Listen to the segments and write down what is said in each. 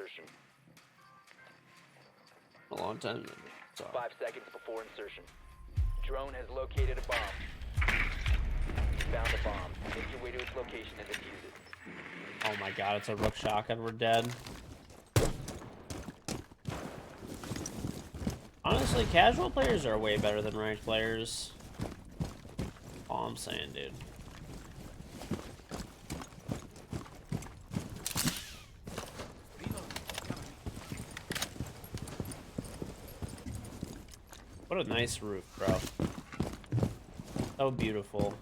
insertion. A long time. Sorry. 5 seconds before insertion. Drone has located a bomb. You found a bomb. Make your way to its location and defuse it. Oh my god, it's a rook shotgun. We're dead. Honestly, casual players are way better than ranked players. All I'm saying, dude. What a nice roof, bro. So beautiful.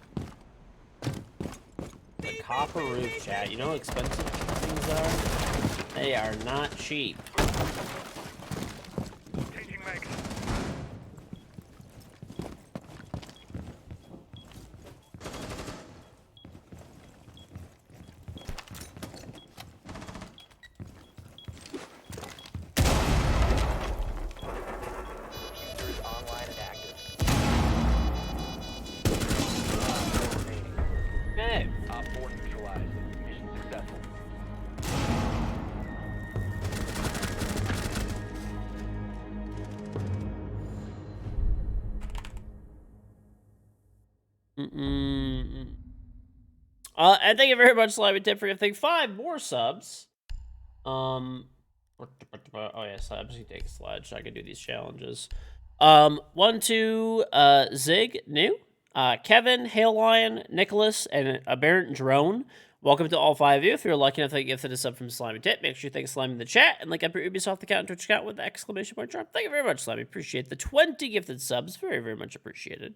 The copper roof, chat. You know how expensive things are? They are not cheap. Changing mags. Diffuser is online and active. Hey. Op 4 neutralized. Mission successful. And thank you very much, Slimy Tip, for gifting 5 more subs. Oh yeah, subs can take a sledge. I can do these challenges. 1, 2, Zig, new. Kevin, Hail Lion, Nicholas, and Aberrant Drone. Welcome to all 5 of you. If you're lucky enough to get gifted a sub from Slimy Tip, make sure you thank Slimy in the chat and link up your Ubisoft account and Twitch account with the exclamation point drop. Thank you very much, Slimy. Appreciate the 20 gifted subs. Very, very much appreciated.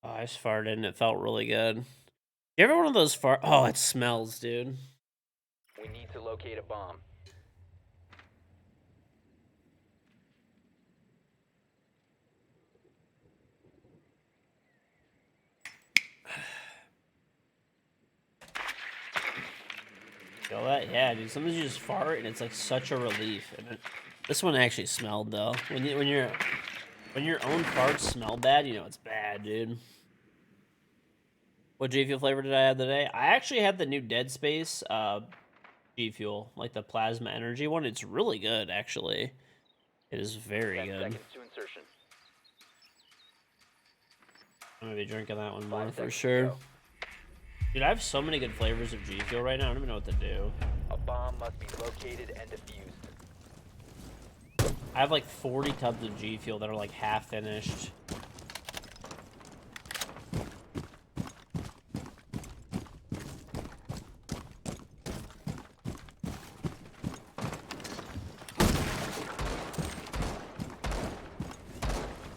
Oh, I just farted and it felt really good. You ever one of those fart? Oh, it smells, dude. We need to locate a bomb. Feel that? Yeah, dude. Sometimes you just fart and it's like such a relief. And this one actually smelled though. When your own farts smell bad, you know it's bad, dude. What G Fuel flavor did I have today? I actually had the new Dead Space G Fuel, like the plasma energy one. It's really good, actually. It is very 10 good. seconds to insertion. I'm gonna be drinking that one 5 more for seconds to sure. go. Dude, I have so many good flavors of G Fuel right now. I don't even know what to do. A bomb must be located and defused. I have like 40 tubs of G Fuel that are like half finished.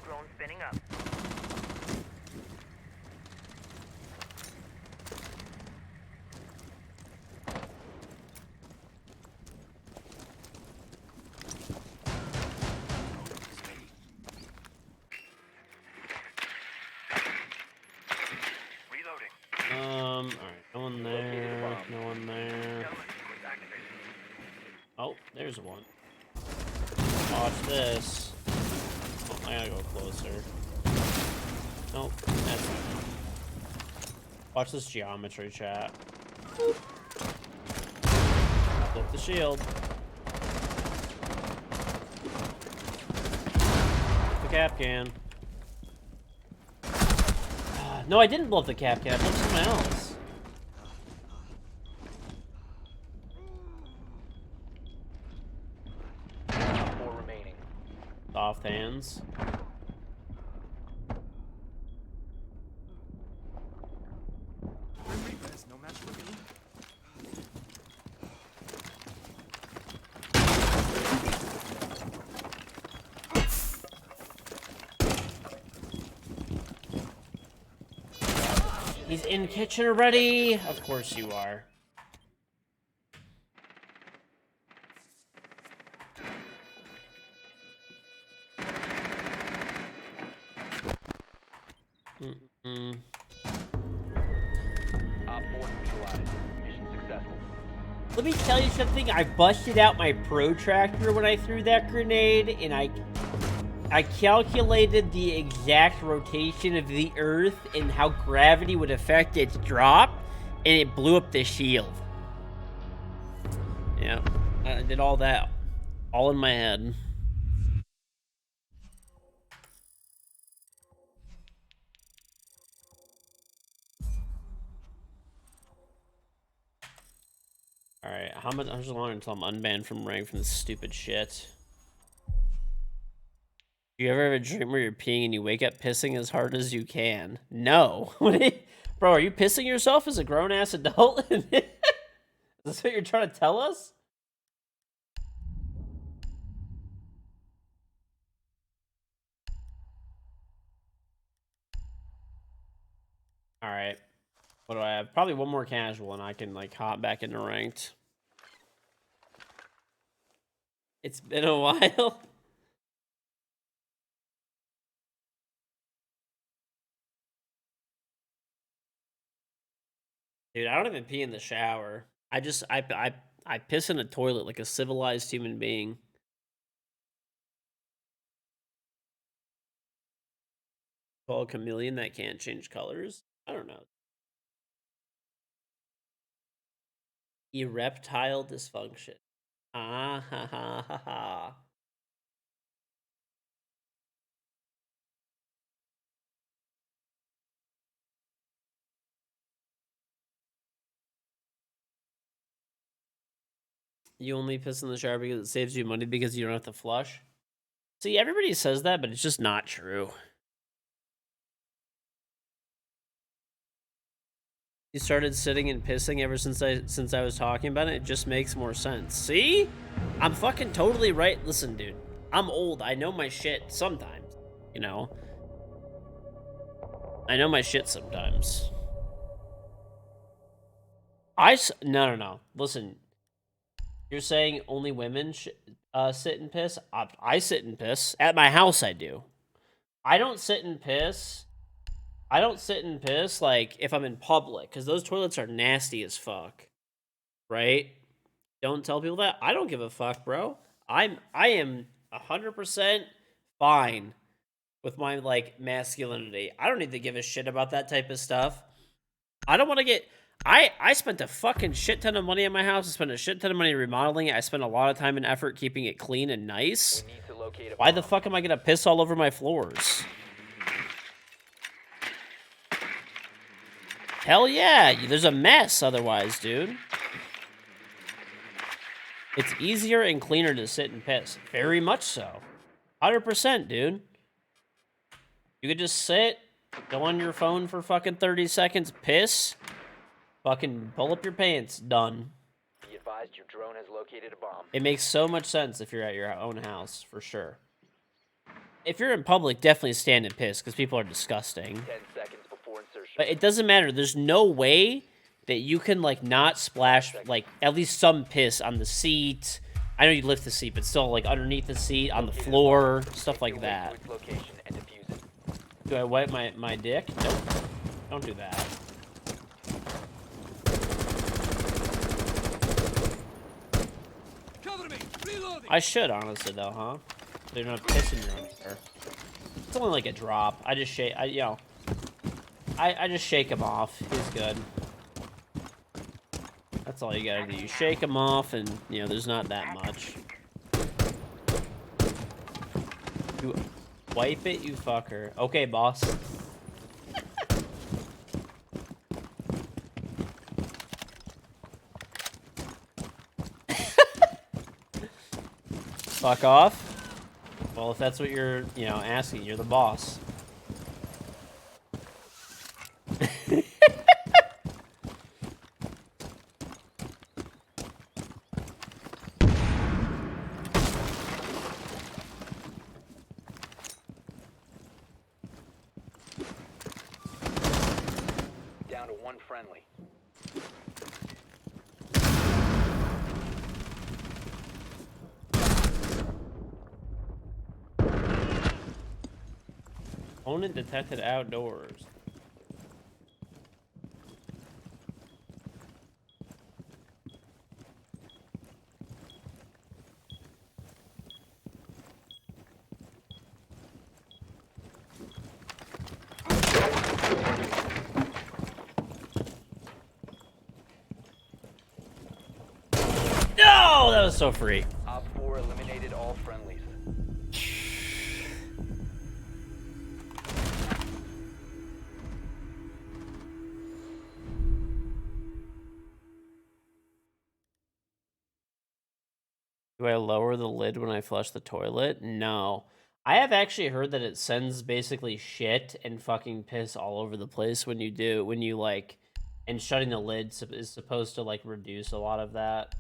Drone spinning up. Alright, no one there, no one there. Oh, there's one. Watch this. Oh, I gotta go closer. Nope, that's not. Watch this geometry, chat. Flip the shield. The cap can. No, I didn't blow up the cap can. I blew up someone else. Op 4 remaining. Soft hands. No match for me. He's in kitchen already. Of course you are. Op 4 neutralized. Mission successful. Let me tell you something. I busted out my protractor when I threw that grenade, and I I calculated the exact rotation of the Earth and how gravity would affect its drop, and it blew up the shield. Yeah, I did all that, all in my head. Alright, how much longer until I'm unbanned from rank from this stupid shit? Do you ever have a dream where you're peeing and you wake up pissing as hard as you can? No. Bro, are you pissing yourself as a grown-ass adult? Is this what you're trying to tell us? Alright. What do I have? Probably one more casual and I can, like, hop back into ranked. It's been a while. Dude, I don't even pee in the shower. I piss in a toilet like a civilized human being. Call a chameleon that can't change colors? I don't know. Erectile dysfunction. Ah ha ha ha ha. You only piss in the shower because it saves you money because you don't have to flush? See, everybody says that, but it's just not true. You started sitting and pissing ever since I was talking about it. It just makes more sense. See? I'm fucking totally right. Listen, dude. I'm old. I know my shit sometimes. You know? I know my shit sometimes. No. Listen. You're saying only women sit and piss? I sit and piss. At my house, I do. I don't sit and piss. I don't sit and piss, like, if I'm in public, because those toilets are nasty as fuck. Right? Don't tell people that. I don't give a fuck, bro. I am 100% fine with my, like, masculinity. I don't need to give a shit about that type of stuff. I don't want to get... I spent a fucking shit ton of money on my house. I spent a shit ton of money remodeling it. I spent a lot of time and effort keeping it clean and nice. We need to locate a Why the bomb. fuck am I gonna piss all over my floors? Hell yeah, there's a mess otherwise, dude. It's easier and cleaner to sit and piss. Very much so. 100%, dude. You could just sit, go on your phone for fucking 30 seconds, piss, fucking pull up your pants, done. Be advised your drone has located a bomb. It makes so much sense if you're at your own house, for sure. If you're in public, definitely stand and piss, because people are disgusting. 10 seconds before insertion. But it doesn't matter. There's no way that you can, like, not splash, like, at least some piss on the seat. I know you lift the seat, but still, like, underneath the seat, on the floor, stuff like that. Its location and defuse it. Do I wipe my dick? Nope. Don't do that. Cover me! Reloading! I should, honestly, though, huh? So you're not pissing your own hair. It's only like a drop. I just shake, I just shake him off. He's good. That's all you gotta do. You shake him off, and, you know, there's not that much. You wipe it, you fucker. Okay, boss. Fuck off. Well, if that's what you're, you know, asking, you're the boss. Down to one friendly. Opponent detected outdoors. that was so free. Op 4 eliminated all friendlies. Do I lower the lid when I flush the toilet? No. I have actually heard that it sends basically shit and fucking piss all over the place when you like, and shutting the lid is supposed to like reduce a lot of that.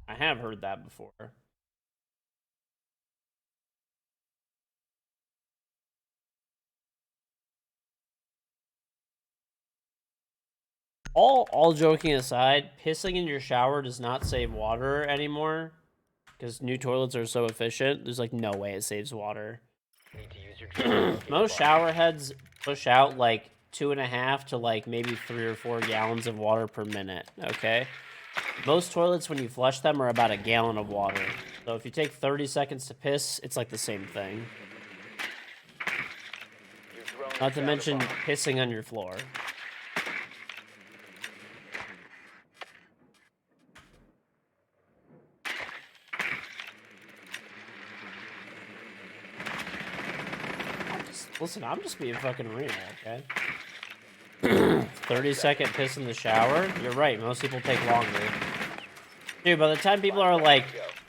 I have heard that before. All joking aside, pissing in your shower does not save water anymore because new toilets are so efficient. There's like no way it saves water. Need to use your drone to locate Most a bomb. shower heads push out like 2.5 to like maybe 3 or 4 gallons of water per minute. Okay, most toilets when you flush them are about a gallon of water. So if you take 30 seconds to piss, it's like the same thing. Your drone has Not to found a mention bomb. pissing on your floor. Listen, I'm just being fucking real, okay? 30-second piss in the shower? You're right, most people take longer. Dude, by the time people are like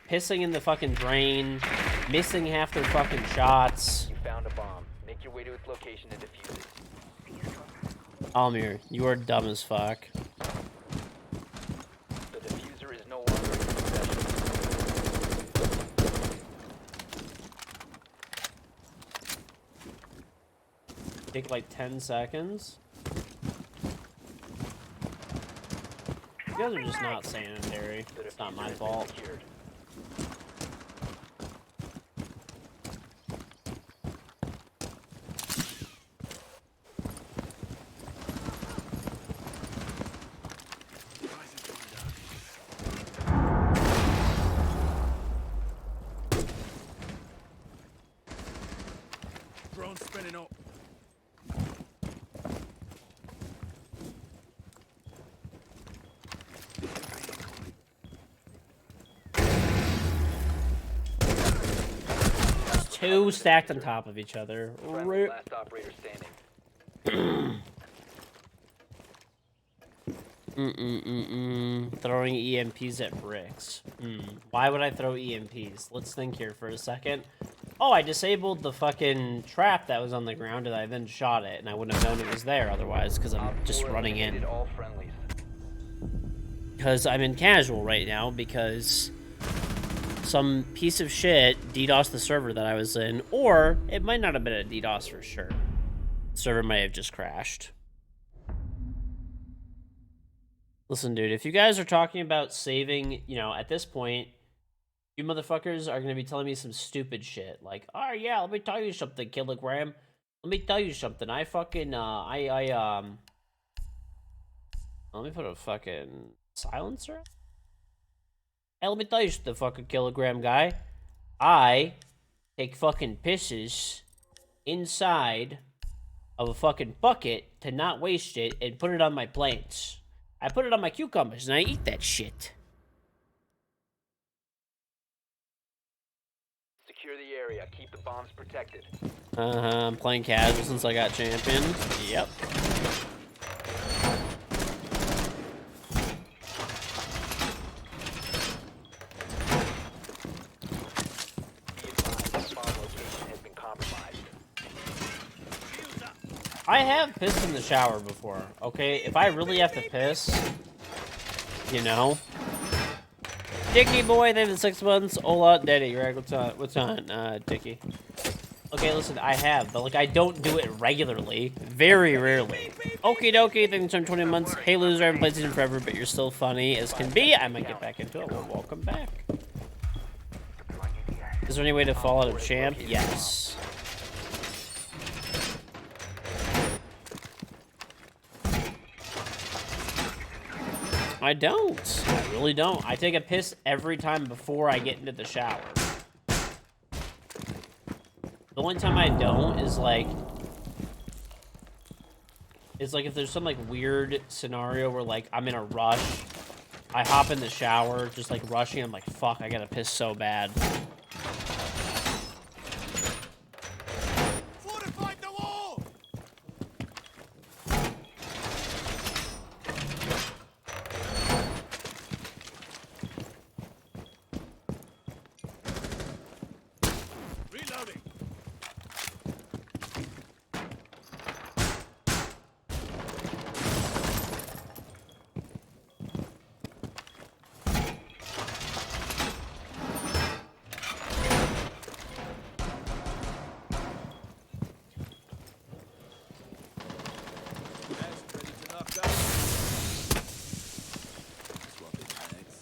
pissing in the fucking drain, missing half their fucking shots. You found a bomb. Make your way to its location and defuse it. Almir, you are dumb as fuck. The diffuser is no longer in your possession. Take like 10 seconds. You guys are just not sanitary. The It's not diffuser my has been fault. secured. Drone spinning up. Two stacked on top of each other. Friendly, last operator standing. Throwing EMPs at bricks. Why would I throw EMPs? Let's think here for a second. Oh, I disabled the fucking trap that was on the ground and I then shot it, and I wouldn't have known it was there otherwise because I'm Op just 4 running eliminated in. all friendlies. Because I'm in casual right now because some piece of shit DDoSed the server that I was in, or it might not have been a DDoS for sure. The server might have just crashed. Listen, dude, if you guys are talking about saving, you know, at this point, you motherfuckers are gonna be telling me some stupid shit. Like, oh yeah, let me tell you something, Kilogram. Let me tell you something. I fucking, let me put a fucking silencer. Hey, let me tell you something, fucking Kilogram guy. I take fucking pisses inside of a fucking bucket to not waste it and put it on my plants. I put it on my cucumbers and I eat that shit. Secure the area. Keep the bombs protected. I'm playing casual since I got championed. Yep. Be advised, bomb location has been compromised. I have pissed in the shower before, okay? If I really have to piss, you know. Dicky boy, thank you for 6 months. Hola, daddy, right? What's on, Dicky? Okay, listen, I have, but like I don't do it regularly. Very rarely. Okie dokie, thanks for 20 months. Hey loser, I haven't played season forever, but you're still funny as can be. I might get back into it. Well, welcome back. Is there any way to fall out of champ? Yes. I don't. I really don't. I take a piss every time before I get into the shower. The only time I don't is like if there's some like weird scenario where like I'm in a rush I hop in the shower, just like rushing. I'm like, fuck, I gotta piss so bad. Fortified the wall! Reloading. Best ready to knock down. Swapping mags.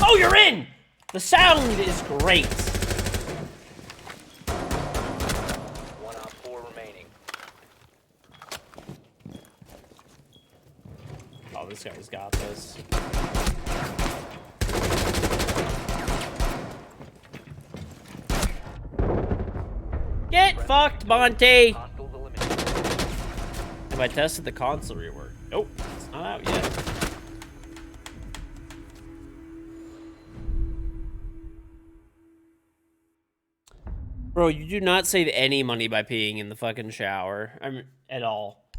Oh, you're in! The sound is great. 1 op 4 remaining. Oh, this guy's got this. Get fucked, Monty! Hostiles eliminated. Have I tested the console rework? Nope, it's not out yet. Bro, you do not save any money by peeing in the fucking shower. I mean, at all.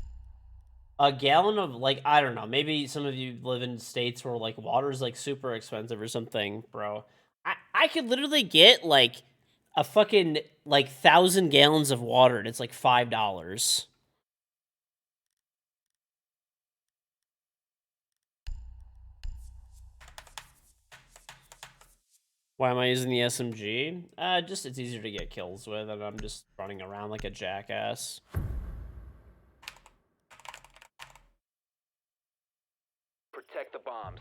A gallon of, like, I don't know, maybe some of you live in states where, like, water's, like, super expensive or something, bro. I could literally get, like, a fucking, like, 1,000 gallons of water, and it's, like, $5. Why am I using the SMG? Just, it's easier to get kills with, and I'm just running around like a jackass. Protect the bombs.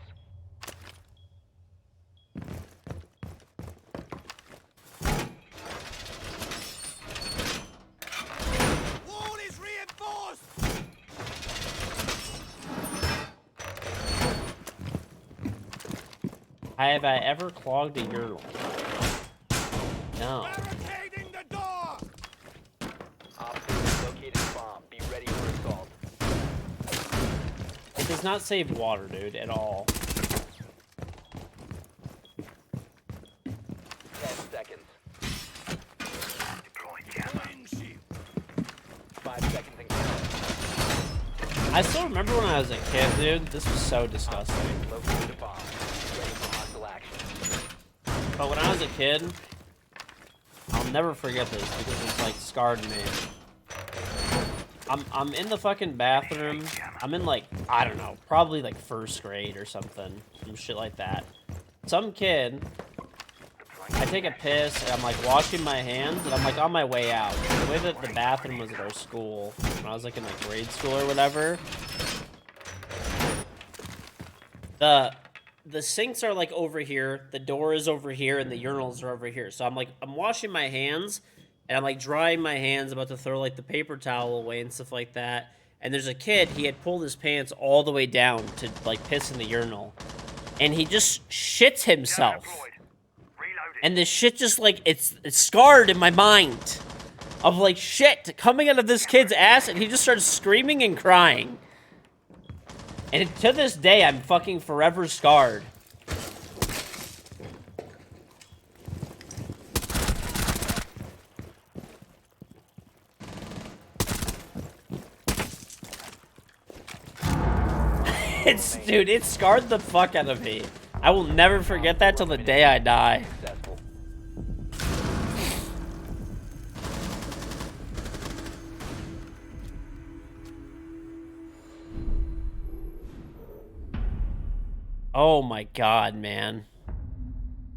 Wall is reinforced! Have I ever clogged a urinal? No. Barricading the door! Op 4 has located a bomb. Be ready for assault. It does not save water, dude, at all. 10 seconds. Deploying shield. 5 seconds and counting. I still remember when I was a kid, dude. This was so disgusting. Located a bomb. Be ready for hostile action. But when I was a kid, I'll never forget this because it's like scarred me. I'm in the fucking bathroom. I'm in like, I don't know, probably like first grade or something. Some shit like that. Some kid, I take a piss and I'm like washing my hands and I'm like on my way out. The way that the bathroom was at our school, when I was like in like grade school or whatever, the sinks are like over here, the door is over here, and the urinals are over here. So I'm washing my hands, and I'm like drying my hands, about to throw like the paper towel away and stuff like that. And there's a kid, he had pulled his pants all the way down to like piss in the urinal. And he just shits himself. And this shit just like, it's scarred in my mind. Of like shit coming out of this kid's ass, and he just starts screaming and crying. And to this day, I'm fucking forever scarred. Dude, it scarred the fuck out of me. I will never forget that till the day I die. Successful. Oh my god, man.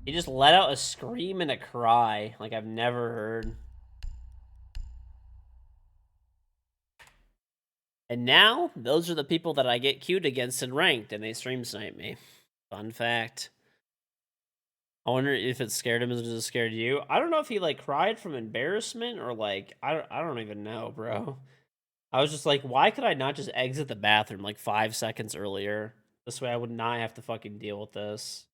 He just let out a scream and a cry like I've never heard. And now, those are the people that I get queued against in ranked, and they stream snipe me. Fun fact. I wonder if it scared him as much as it scared you. I don't know if he like cried from embarrassment or like I don't even know, bro. I was just like, why could I not just exit the bathroom like 5 seconds earlier? This way I would not have to fucking deal with this.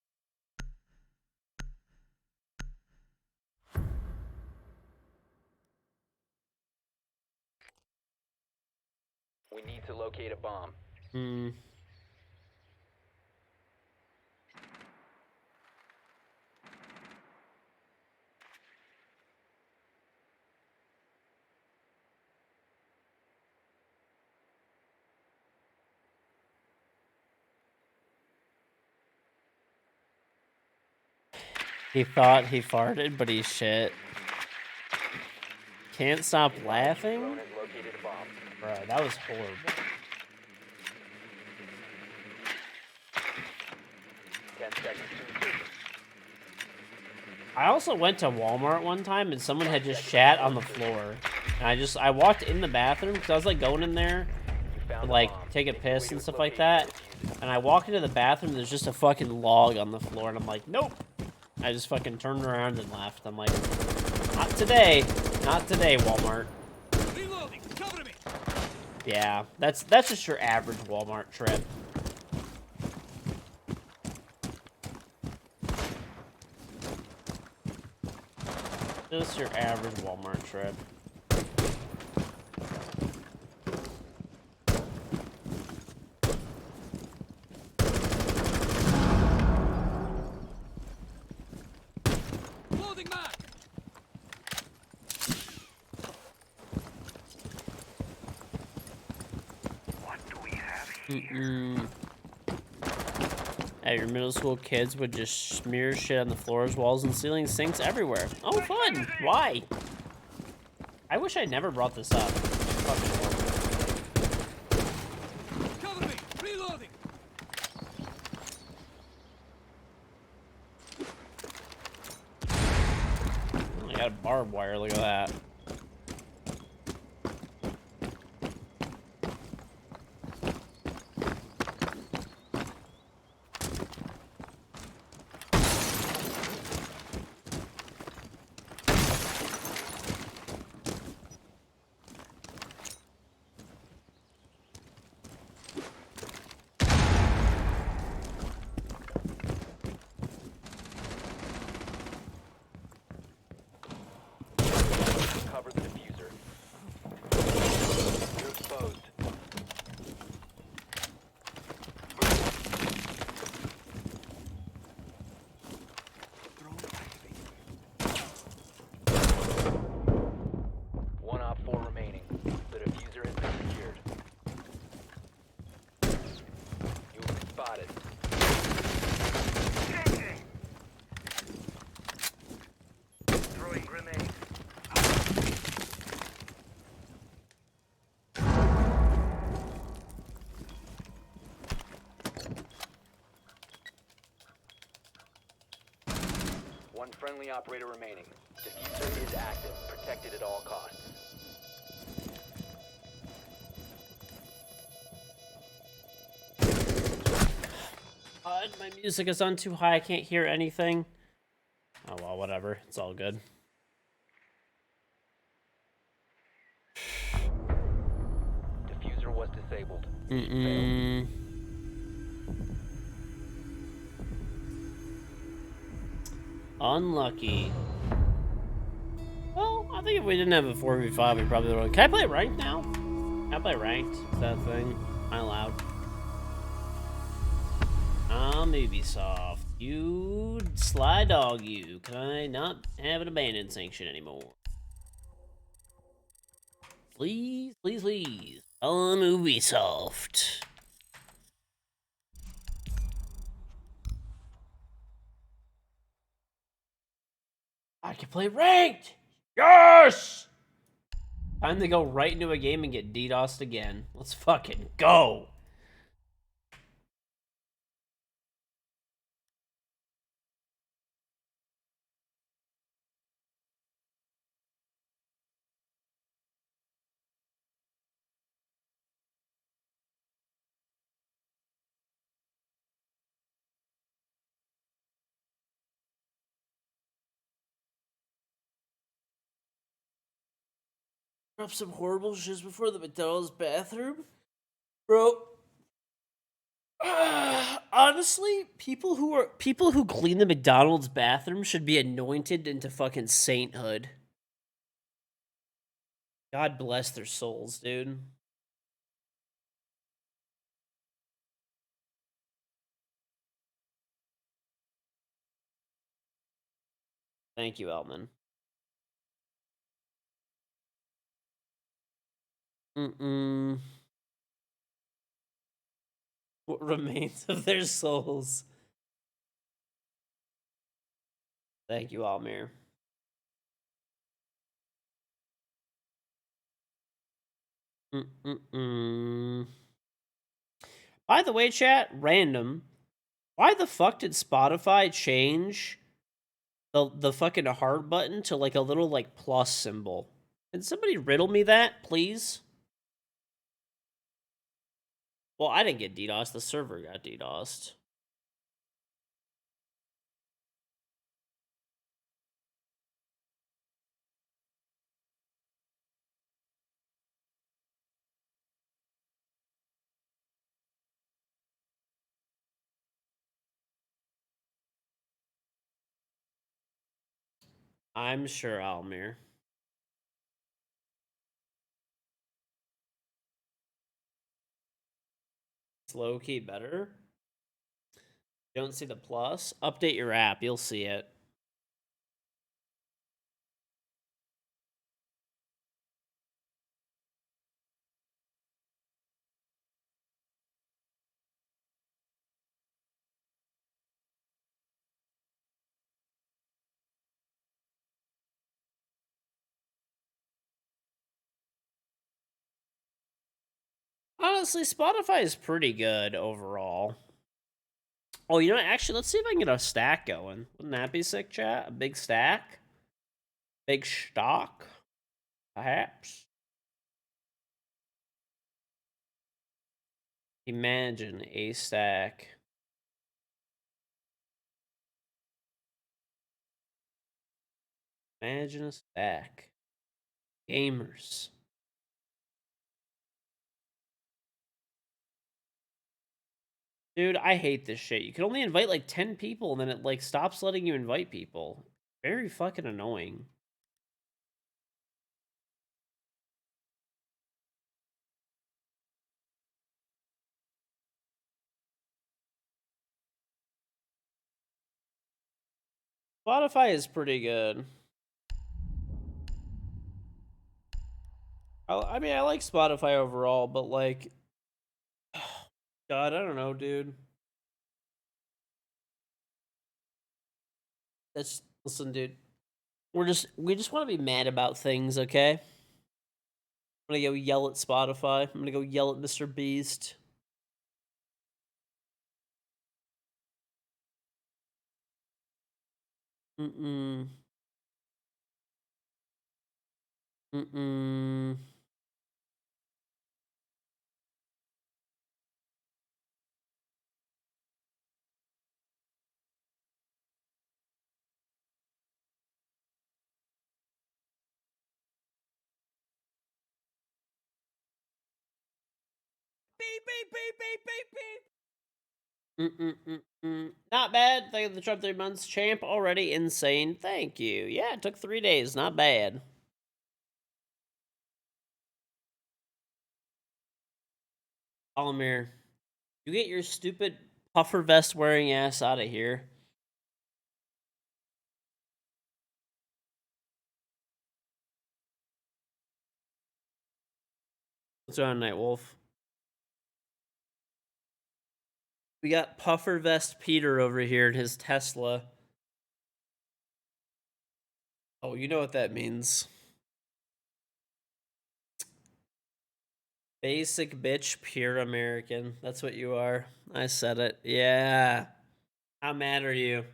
We need to locate a bomb. Hmm. He thought he farted, but he shit. Can't stop laughing? Drone has located a bomb. Bro, that was horrible. 10 seconds to insertion. I also went to Walmart one time and someone had just shat on the floor. And I walked in the bathroom because I was like going in there You to found a like bomb. take a Make your way piss to and its stuff like location that. to defuse it. And I walk into the bathroom, there's just a fucking log on the floor, and I'm like, nope. I just fucking turned around and left. I'm like, not today. Not today, Walmart. Reloading. Cover me. Yeah, that's just your average Walmart trip. Just your average Walmart trip. Loading mag. What do we have here? Mm-mm. Your middle school kids would just smear shit on the floors, walls, and ceilings, sinks everywhere. Oh, fun! Why? I wish I never brought this up. Fucking horrible. Cover me. Reloading. I got a barbed wire, look at that. Cover the diffuser. You're exposed. Drone activated. One op 4 remaining. The diffuser has been secured. You have been spotted. Changing. Throwing grenade. One friendly operator remaining. Diffuser is active. Protected at all costs. My music is on too high, I can't hear anything. Oh well, whatever. It's all good. Diffuser was disabled. Mm-mm. Unlucky. Well, I think if we didn't have a 4v5, we probably would. Can I play ranked now? Can I play ranked? Is that a thing? Am I allowed? Ubisoft. You sly dog, you. Can I not have an abandoned sanction anymore? Please, please, please. Ubisoft. I can play ranked! Yes! Time to go right into a game and get DDoSed again. Let's fucking go! Drop some horrible shit before the McDonald's bathroom, bro. Honestly, people who clean the McDonald's bathroom should be anointed into fucking sainthood. God bless their souls, dude. Thank you, Elman. What remains of their souls? Thank you, Almir. By the way, chat, random. Why the fuck did Spotify change the fucking heart button to like a little like plus symbol? Can somebody riddle me that, please? Well, I didn't get DDoSed. The server got DDoSed. I'm sure, Almir. It's low key better. Don't see the plus? Update your app. You'll see it. Honestly, Spotify is pretty good overall. Oh, you know, actually, let's see if I can get a stack going. Wouldn't that be sick, chat? A big stack? Big stock? Perhaps? Imagine a stack. Imagine a stack. Gamers. Dude, I hate this shit. You can only invite like 10 people and then it like stops letting you invite people. Very fucking annoying. Spotify is pretty good. I mean, I like Spotify overall, but like, God, I don't know, dude. That's listen, dude. We just want to be mad about things, okay? I'm gonna go yell at Spotify. I'm gonna go yell at Mr. Beast. Mm-mm. Mm-mm. Beep, beep, beep, beep, beep, beep. Not bad. Thank you for the Trump 3 months. Champ already insane. Thank you. Yeah, it took 3 days. Not bad. Almir, you get your stupid puffer vest wearing ass out of here. What's on, Nightwolf? We got puffer vest Peter over here in his Tesla. Oh, you know what that means. Basic bitch, pure American. That's what you are. I said it. Yeah. How mad are you?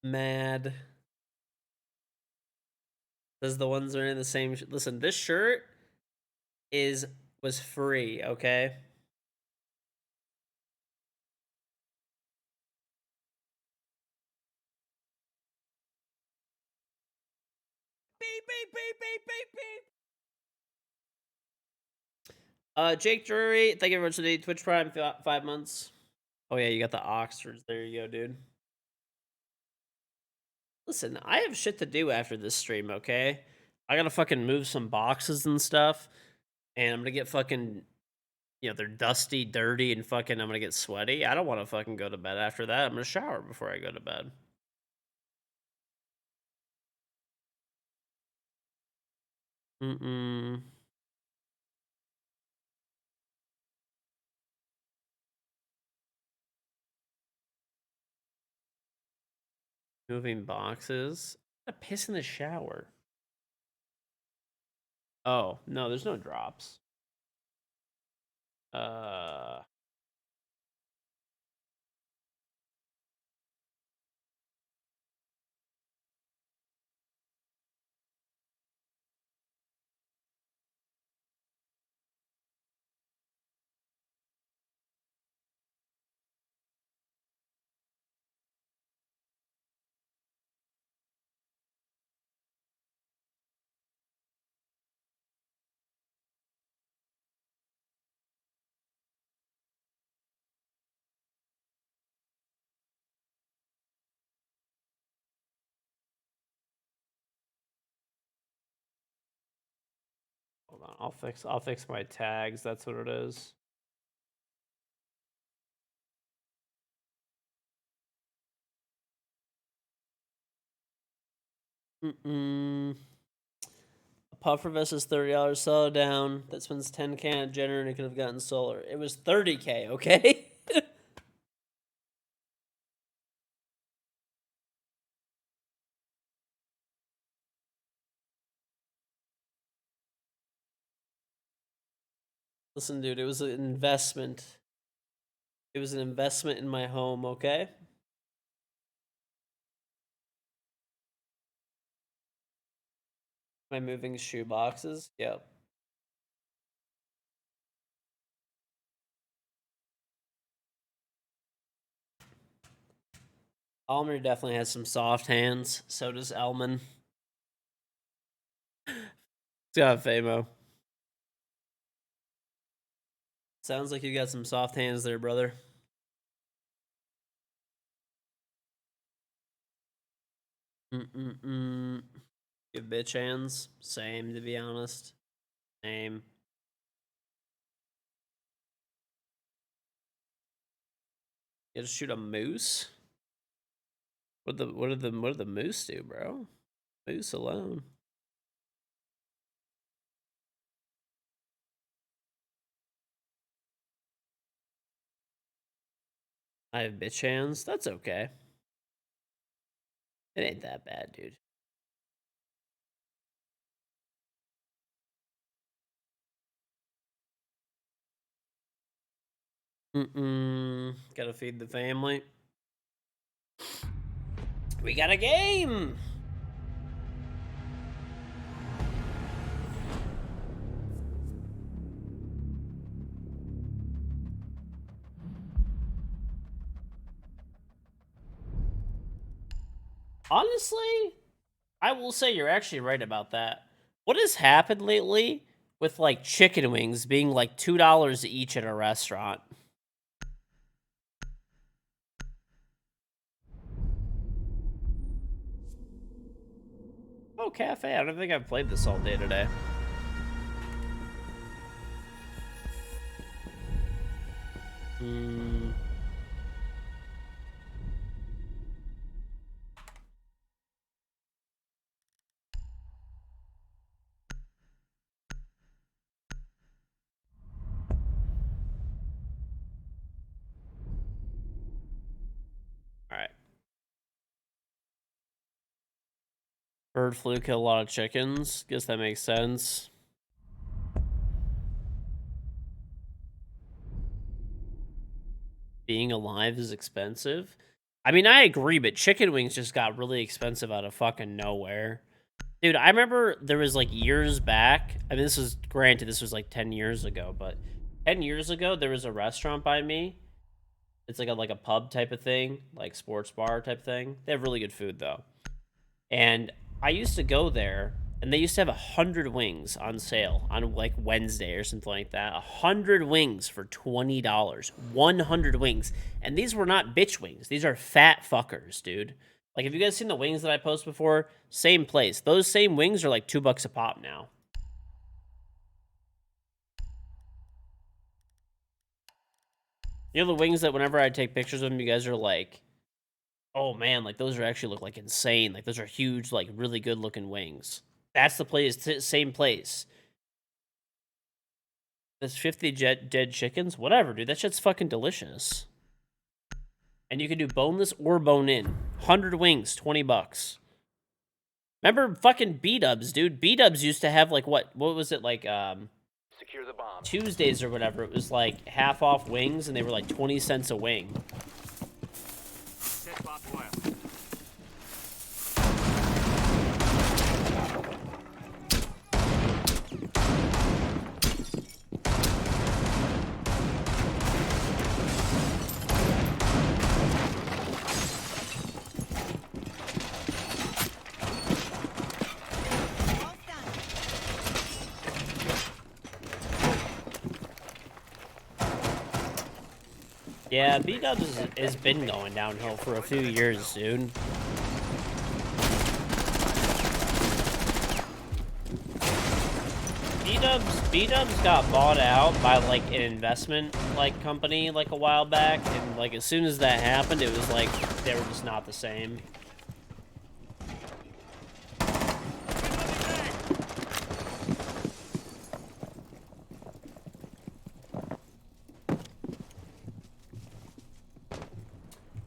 Mad. Says the ones wearing the same. Listen, this shirt was free. Okay. beep, beep, beep, beep, beep, beep. Jake Drury, thank you very much for the Twitch Prime 5 months. Oh yeah, you got the Oxfords. There you go, dude. Listen, I have shit to do after this stream, okay? I gotta fucking move some boxes and stuff, and I'm gonna get fucking, they're dusty, dirty, and fucking I'm gonna get sweaty. I don't want to fucking go to bed after that. I'm gonna shower before I go to bed. Moving boxes. I piss in the shower. Oh, no, there's no drops. Hold on, I'll fix my tags. That's what it is. A puffer vest is $30. Sell it down. That spends 10K on generator and it could have gotten solar. It was 30K, okay? Listen, dude, it was an investment. It was an investment in my home, okay? Am I moving shoe boxes? Yep. Almer definitely has some soft hands. So does Elman. It's got Famo. Sounds like you got some soft hands there, brother. You have bitch hands? Same, to be honest. Same. You gotta shoot a moose? What did the moose do, bro? Moose alone. I have bitch hands. That's okay. It ain't that bad, dude. Gotta feed the family. We got a game! Honestly, I will say you're actually right about that. What has happened lately with like chicken wings being like $2 each at a restaurant? Oh, cafe. I don't think I've played this all day today. Alright. Bird flu killed a lot of chickens. Guess that makes sense. Being alive is expensive. I mean, I agree, but chicken wings just got really expensive out of fucking nowhere. Dude, I remember there was like years back. I mean, this was granted, this was like 10 years ago, but 10 years ago, there was a restaurant by me. It's like a pub type of thing, like sports bar type thing. They have really good food though. And I used to go there, And they used to have 100 wings on sale on like Wednesday or something like that. 100 wings for $20. 100 wings. And these were not bitch wings. These are fat fuckers, dude. Like, have you guys seen the wings that I posted before? Same place. Those same wings are like $2 a pop now. You know the wings that whenever I take pictures of them, you guys are like, oh man, like those are actually look like insane. Like those are huge, like really good looking wings. That's the place, same place. That's 50 dead chickens? Whatever, dude. That shit's fucking delicious. And you can do boneless or bone-in. 100 wings, $20. Remember fucking B-dubs, dude? B-dubs used to have like what was it like Secure the bomb. Tuesdays or whatever. It was like half off wings and they were like 20 cents a wing. Set barbed wire. Yeah, B-dubs has been going downhill for a few years, dude. B-dubs got bought out by like an investment like company like a while back, and like as soon as that happened, it was like they were just not the same.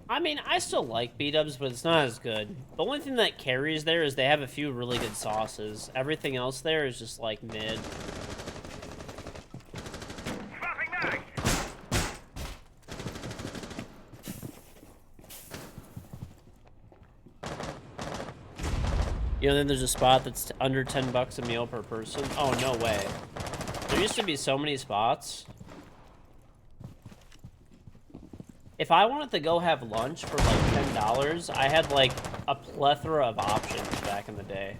I mean, I still like B-dubs, but it's not as good. The only thing that carries there is they have a few really good sauces. Everything else there is just, like, mid. Dropping mag. You know, then there's a spot that's under $10 a meal per person. Oh, no way. There used to be so many spots. If I wanted to go have lunch for like $10, I had like a plethora of options back in the day.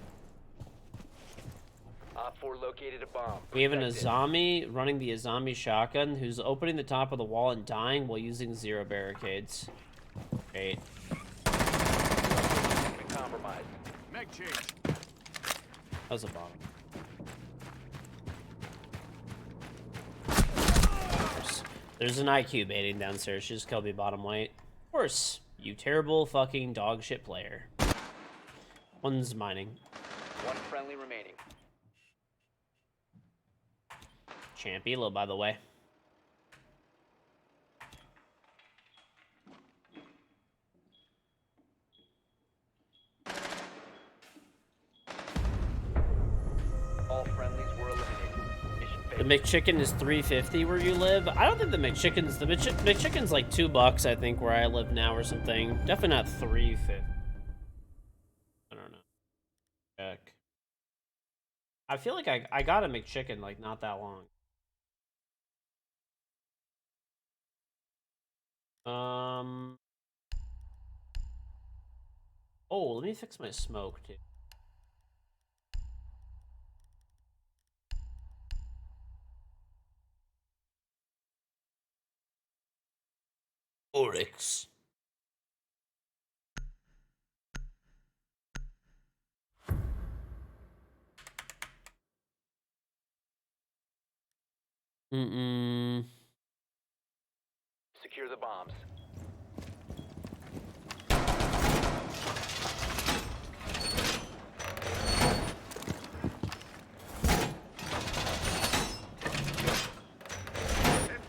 Op 4 located a bomb. We have an Protect it. Azami running the Azami shotgun who's opening the top of the wall and dying while using 0 barricades. Great. Been compromised. Mag change. That was a bomb. There's an IQ baiting downstairs. She just killed me bottom white. Of course, you terrible fucking dog shit player. One's mining. One friendly remaining. Champ Elo, by the way. All friendlies were eliminated. Mission The failed. McChicken is $3.50 where you live. I don't think the McChicken's like $2, I think, where I live now or something. Definitely not $3.50. I don't know. Check. I feel like I got a McChicken like not that long. Oh, let me fix my smoke too. Oryx. Secure the bombs.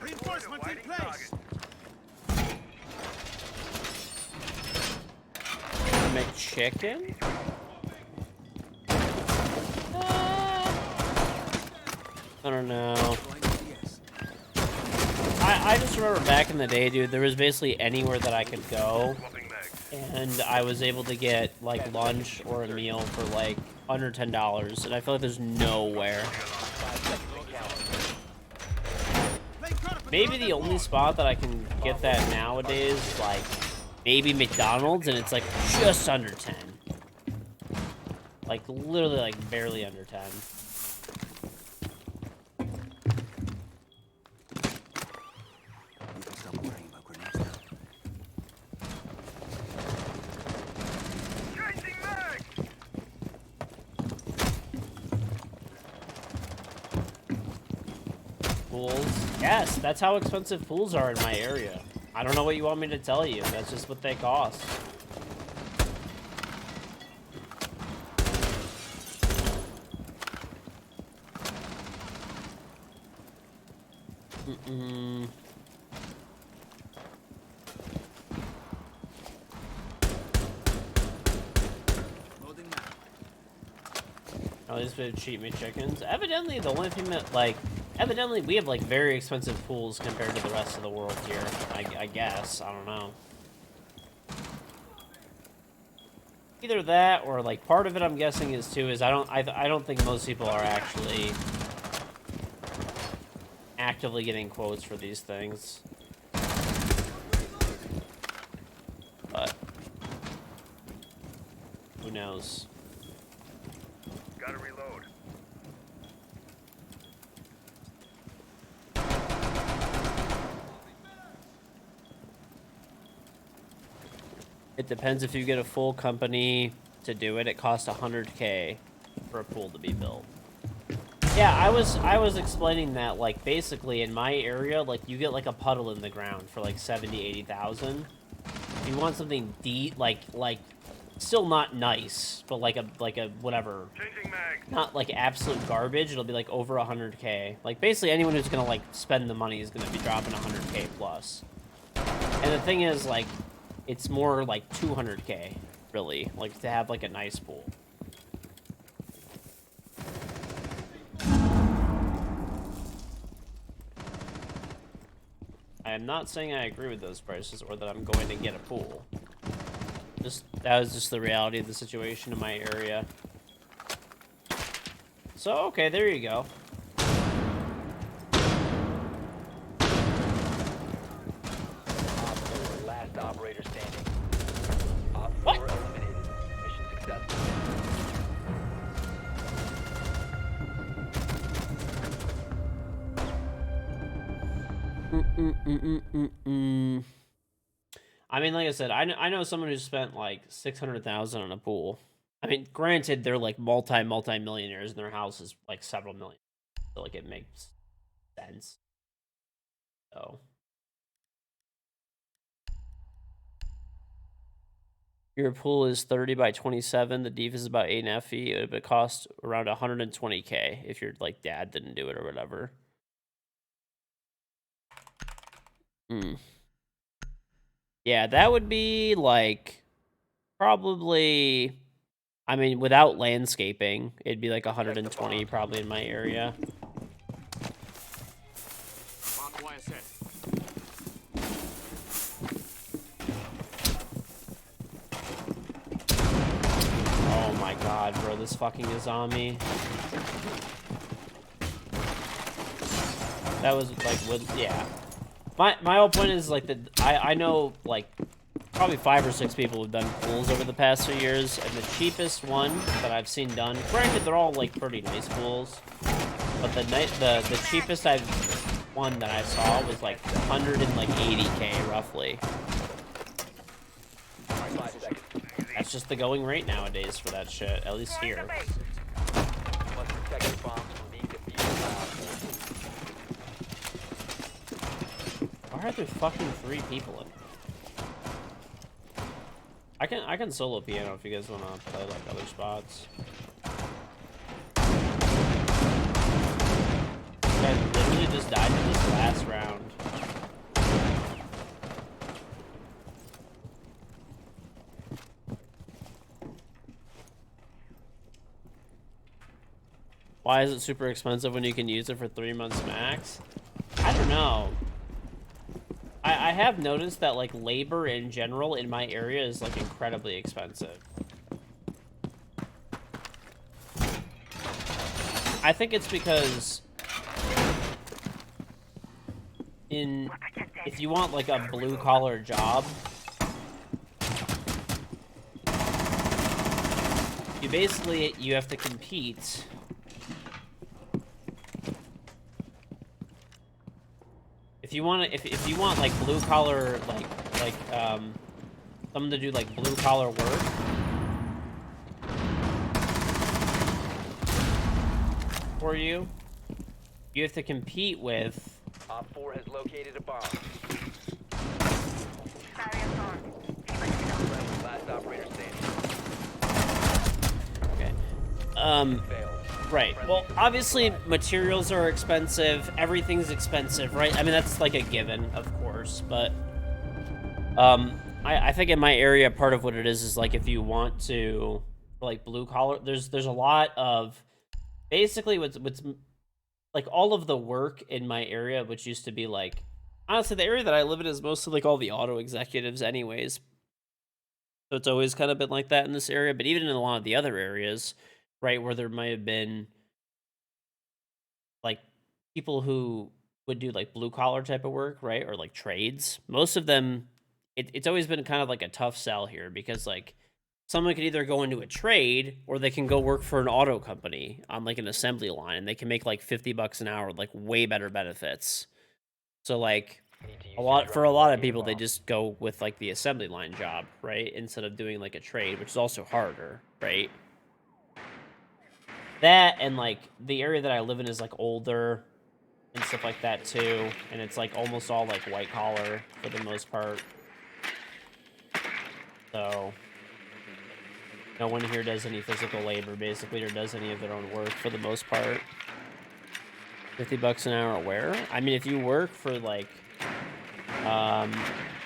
Reinforcements in place. McChicken? I don't know. I just remember back in the day, dude, there was basically anywhere that I could go, and I was able to get, like, lunch or a meal for, like, under $10, and I feel like there's nowhere. 5 seconds to count. Maybe the only spot that I can get that nowadays is, like, maybe McDonald's, and it's, like, just under 10. Like, literally, like, barely under 10. You can stop worrying about grenades now. Changing mag! Pools? Yes, that's how expensive pools are in my area. I don't know what you want me to tell you. That's just what they cost. Mm-mm. Loading now. At least we have cheap meat chickens. Evidently, the only thing that, like, evidently we have, like, very expensive pools compared to the rest of the world here. I guess. I don't know. Either that, or, like, part of it I'm guessing is, too, is I don't think most people are actually actively getting quotes for these things. But who knows? Gotta reload. It depends if you get a full company to do it. It costs 100K for a pool to be built. Yeah, I was explaining that, like, basically in my area, like, you get like a puddle in the ground for like 70,000-80,000. If you want something deep, like still not nice, but like a whatever, Changing mag. not like absolute garbage, it'll be like over 100K. Like, basically anyone who's gonna like spend the money is gonna be dropping 100K plus. And the thing is, like, it's more like 200K, really, like, to have like a nice pool. I am not saying I agree with those prices or that I'm going to get a pool. That was just the reality of the situation in my area. So, okay, there you go. Op 4, last operator standing. Op 4 What? eliminated. Mission successful. I mean, like I said, I know someone who spent like 600,000 on a pool. I mean, granted, they're like multi-millionaires, and their house is like several million. So, like, it makes sense. So, your pool is 30 by 27. The deep is about 8.5 feet. It would cost around 120K if your like dad didn't do it or whatever. Yeah, that would be like probably. I mean, without landscaping, it'd be like 120 probably in my area. Mark YSS. Oh my god, bro, this fucking is on me. That was like, yeah. My whole point is like that I know like probably 5 or 6 people have done pools over the past few years, and the cheapest one that I've seen done, granted they're all like pretty nice pools, but the cheapest one that I saw was like 180K roughly. 5 seconds. That's just the going rate nowadays for that shit, at least here. Must protect your bombs from being defused by Op 4. Why are there fucking 3 people in? I can solo piano if you guys want to play like other spots. I literally just died in this last round. Why is it super expensive when you can use it for 3 months max? I don't know. I have noticed that like labor in general in my area is like incredibly expensive. I think it's because if you want like a blue collar job, you have to compete. If you want like blue collar, someone to do like blue collar work, for you have to compete with. Op 4 has located a bomb. Last operator standing. Okay. Failed. Right. Well, obviously materials are expensive. Everything's expensive, right? I mean, that's like a given, of course. But I think in my area, part of what it is like if you want to like blue collar, there's a lot of basically what's like all of the work in my area, which used to be like honestly the area that I live in is mostly like all the auto executives, anyways. So it's always kind of been like that in this area. But even in a lot of the other areas, right, where there might have been like people who would do like blue collar type of work, right? Or like trades. Most of them, it's always been kind of like a tough sell here because like someone could either go into a trade or they can go work for an auto company on like an assembly line and they can make like $50 an hour with like way better benefits. So like Need to use a your lot drone for a to lot of locate people bomb. they just go with like the assembly line job, right? Instead of doing like a trade, which is also harder, right? That and like the area that I live in is like older and stuff like that too, and it's like almost all like white collar for the most part. So no one here does any physical labor basically or does any of their own work for the most part. $50 an hour where? I mean, if you work for like the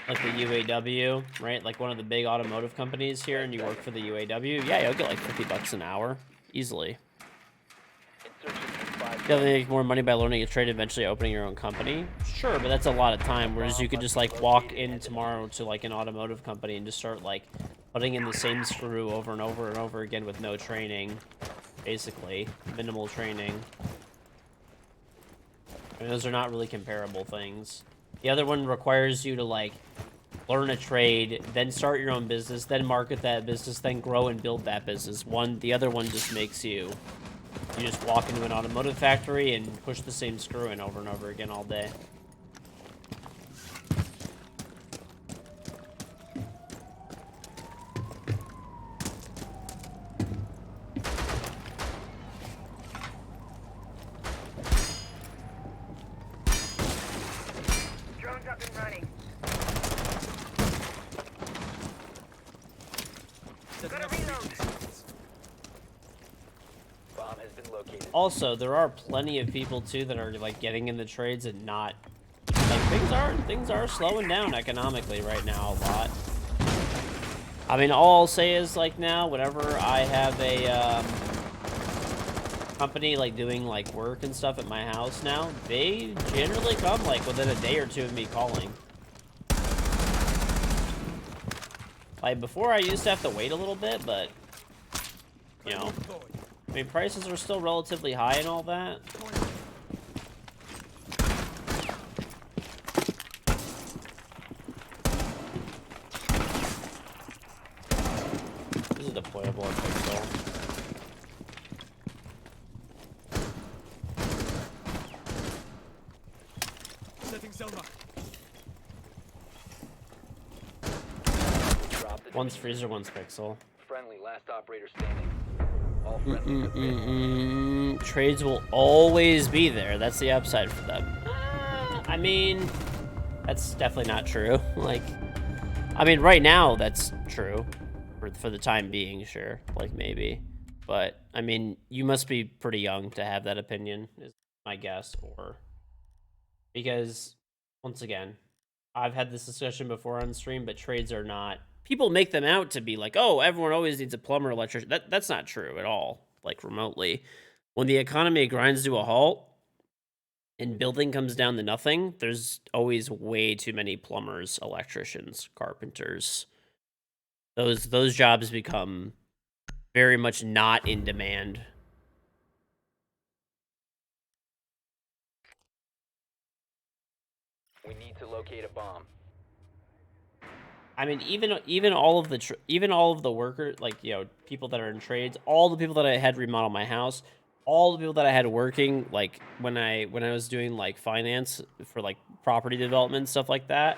UAW, right? Like one of the big automotive companies here, and you work for the UAW, yeah, you'll get like $50 an hour easily. Insertion in 5 You'll make more money by learning a trade, eventually opening your own company. Sure, but that's a lot of time. Whereas you could just like walk in tomorrow to like an automotive company and just start like putting in the same screw over and over and over again with no training, basically minimal training. I mean, those are not really comparable things. The other one requires you to like learn a trade, then start your own business, then market that business, then grow and build that business. The other one just makes you just walk into an automotive factory and push the same screw in over and over again all day. Drones up and running. Gotta reload. Bomb has been located. Also, there are plenty of people too that are like getting in the trades and not like things are slowing down economically right now a lot. I mean, all I'll say is like now, whenever I have a company like doing like work and stuff at my house now, they generally come like within a day or two of me calling. Like before, I used to have to wait a little bit, but you know, I mean, prices are still relatively high and all that. This is deployable on Pixel. Setting Selma. Drop the One's freezer, one's Pixel. friendly. Last operator standing. All friendlies have failed. Trades will always be there. That's the upside for them. I mean, that's definitely not true. Like, I mean, right now that's true for the time being, sure. Like maybe, but I mean, you must be pretty young to have that opinion, is my guess, or because once again, I've had this discussion before on stream, but trades are not. People make them out to be like, oh, everyone always needs a plumber, electrician. That's not true at all, like remotely. When the economy grinds to a halt and building comes down to nothing, there's always way too many plumbers, electricians, carpenters. Those jobs become very much not in demand. We need to locate a bomb. I mean, even all of the even all of the workers, like, you know, people that are in trades, all the people that I had remodel my house, all the people that I had working, like when I was doing like finance for like property development stuff like that,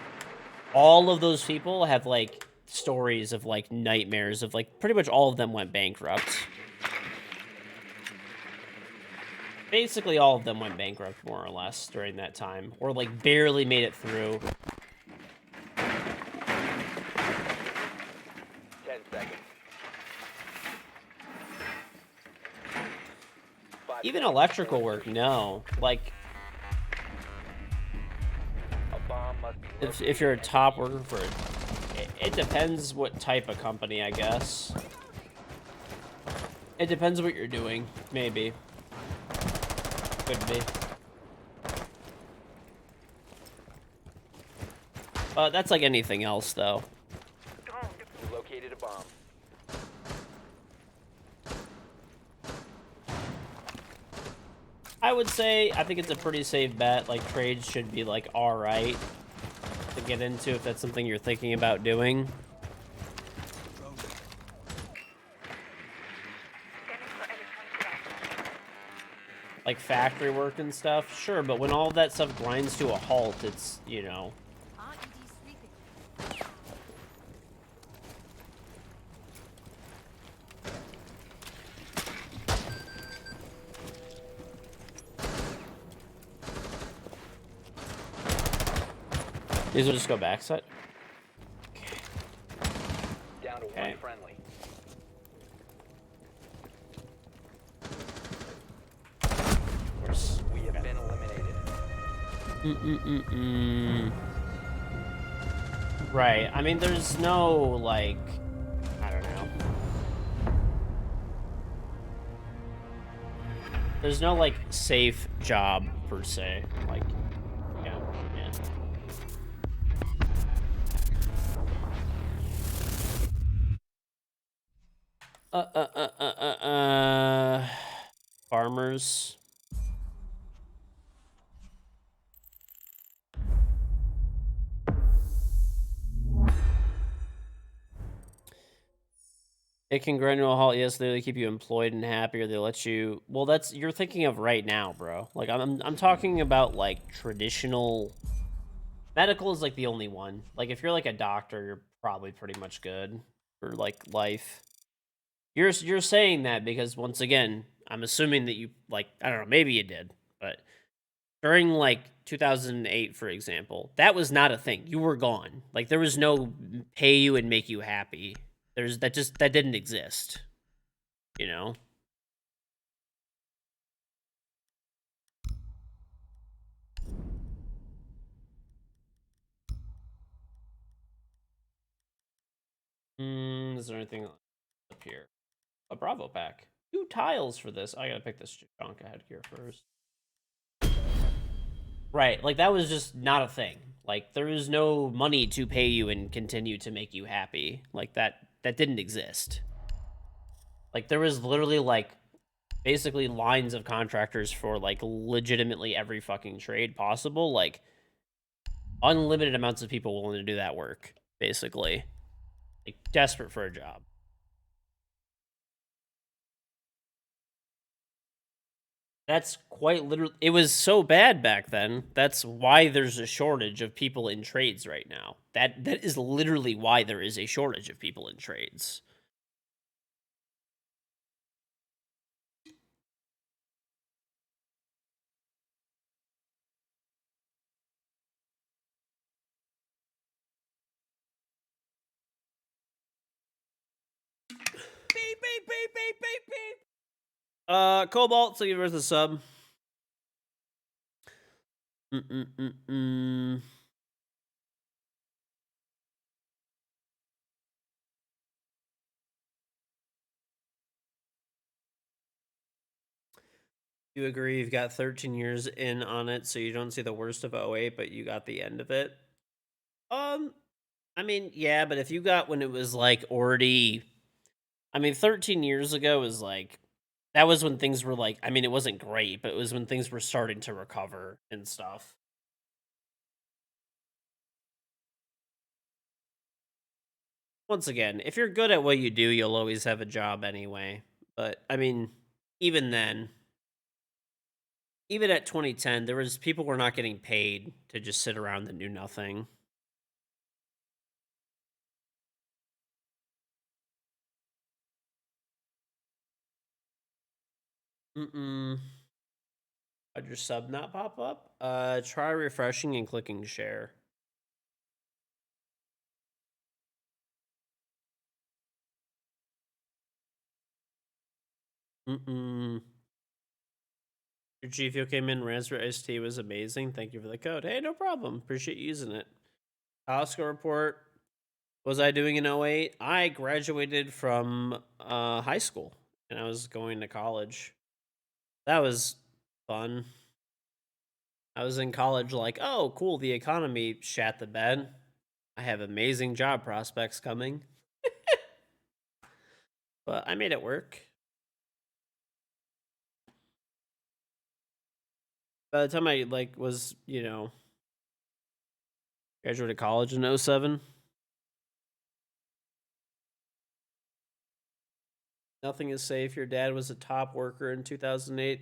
all of those people have like stories of like nightmares of like pretty much all of them went bankrupt. Basically, all of them went bankrupt more or less during that time, or like barely made it through. 10 seconds. 5 Even seconds electrical before work, insertion. no. Like, A bomb must be if located you're a and top defused. worker for it depends what type of company, I guess. It depends what you're doing, maybe. Could be. That's like anything else, though. You located a bomb. I would say, I think it's a pretty safe bet. Like, trades should be, like, alright to get into if that's something you're thinking about doing. Drone. Like, factory work and stuff, sure, but when all of that stuff grinds to a halt, it's, you know... These will just go backside. Down to Okay. one friendly. Of course. We have been eliminated. Right. I mean, there's no, like... I don't know. There's no, like, safe job, per se. Like, yeah. Farmers. It can grind to a halt. Yes, they keep you employed and happy, or they let you. Well, that's you're thinking of right now, bro. Like I'm talking about like traditional. Medical is like the only one. Like if you're like a doctor, you're probably pretty much good for like life. You're saying that because once again, I'm assuming that you like I don't know, maybe you did, but during like 2008, for example, that was not a thing. You were gone. Like there was no pay you and make you happy. That didn't exist. You know? Is there anything up here? A Bravo pack. 2 tiles for this. I gotta pick this chunk ahead here first. Right, like that was just not a thing. Like there is no money to pay you and continue to make you happy. Like that didn't exist. Like there was literally like basically lines of contractors for like legitimately every fucking trade possible. Like unlimited amounts of people willing to do that work, basically. Like desperate for a job. That's quite literally. It was so bad back then. That's why there's a shortage of people in trades right now. That is literally why there is a shortage of people in trades. Beep beep beep beep beep beep. Cobalt, so give us a sub. Mm. You agree you've got 13 years in on it, so you don't see the worst of '08, but you got the end of it. I mean, yeah, but if you got when it was like already, I mean, 13 years ago was like, that was when things were like, I mean, it wasn't great, but it was when things were starting to recover and stuff. once again, if you're good at what you do, you'll always have a job anyway. But I mean, even then, even at 2010, there was people were not getting paid to just sit around and do nothing. Mm-mm. Why'd your sub not pop up? Try refreshing and clicking share. Mm-mm. Your G Fuel came in, Raspberry Iced Tea was amazing. Thank you for the code. Hey, no problem. Appreciate you using it. Oscar report. Was I doing in 08? I graduated from high school and I was going to college. That was fun. I was in college like, oh, cool, the economy shat the bed. I have amazing job prospects coming. But I made it work. By the time I was, graduated college in 07, nothing is safe. Your dad was a top worker in 2008.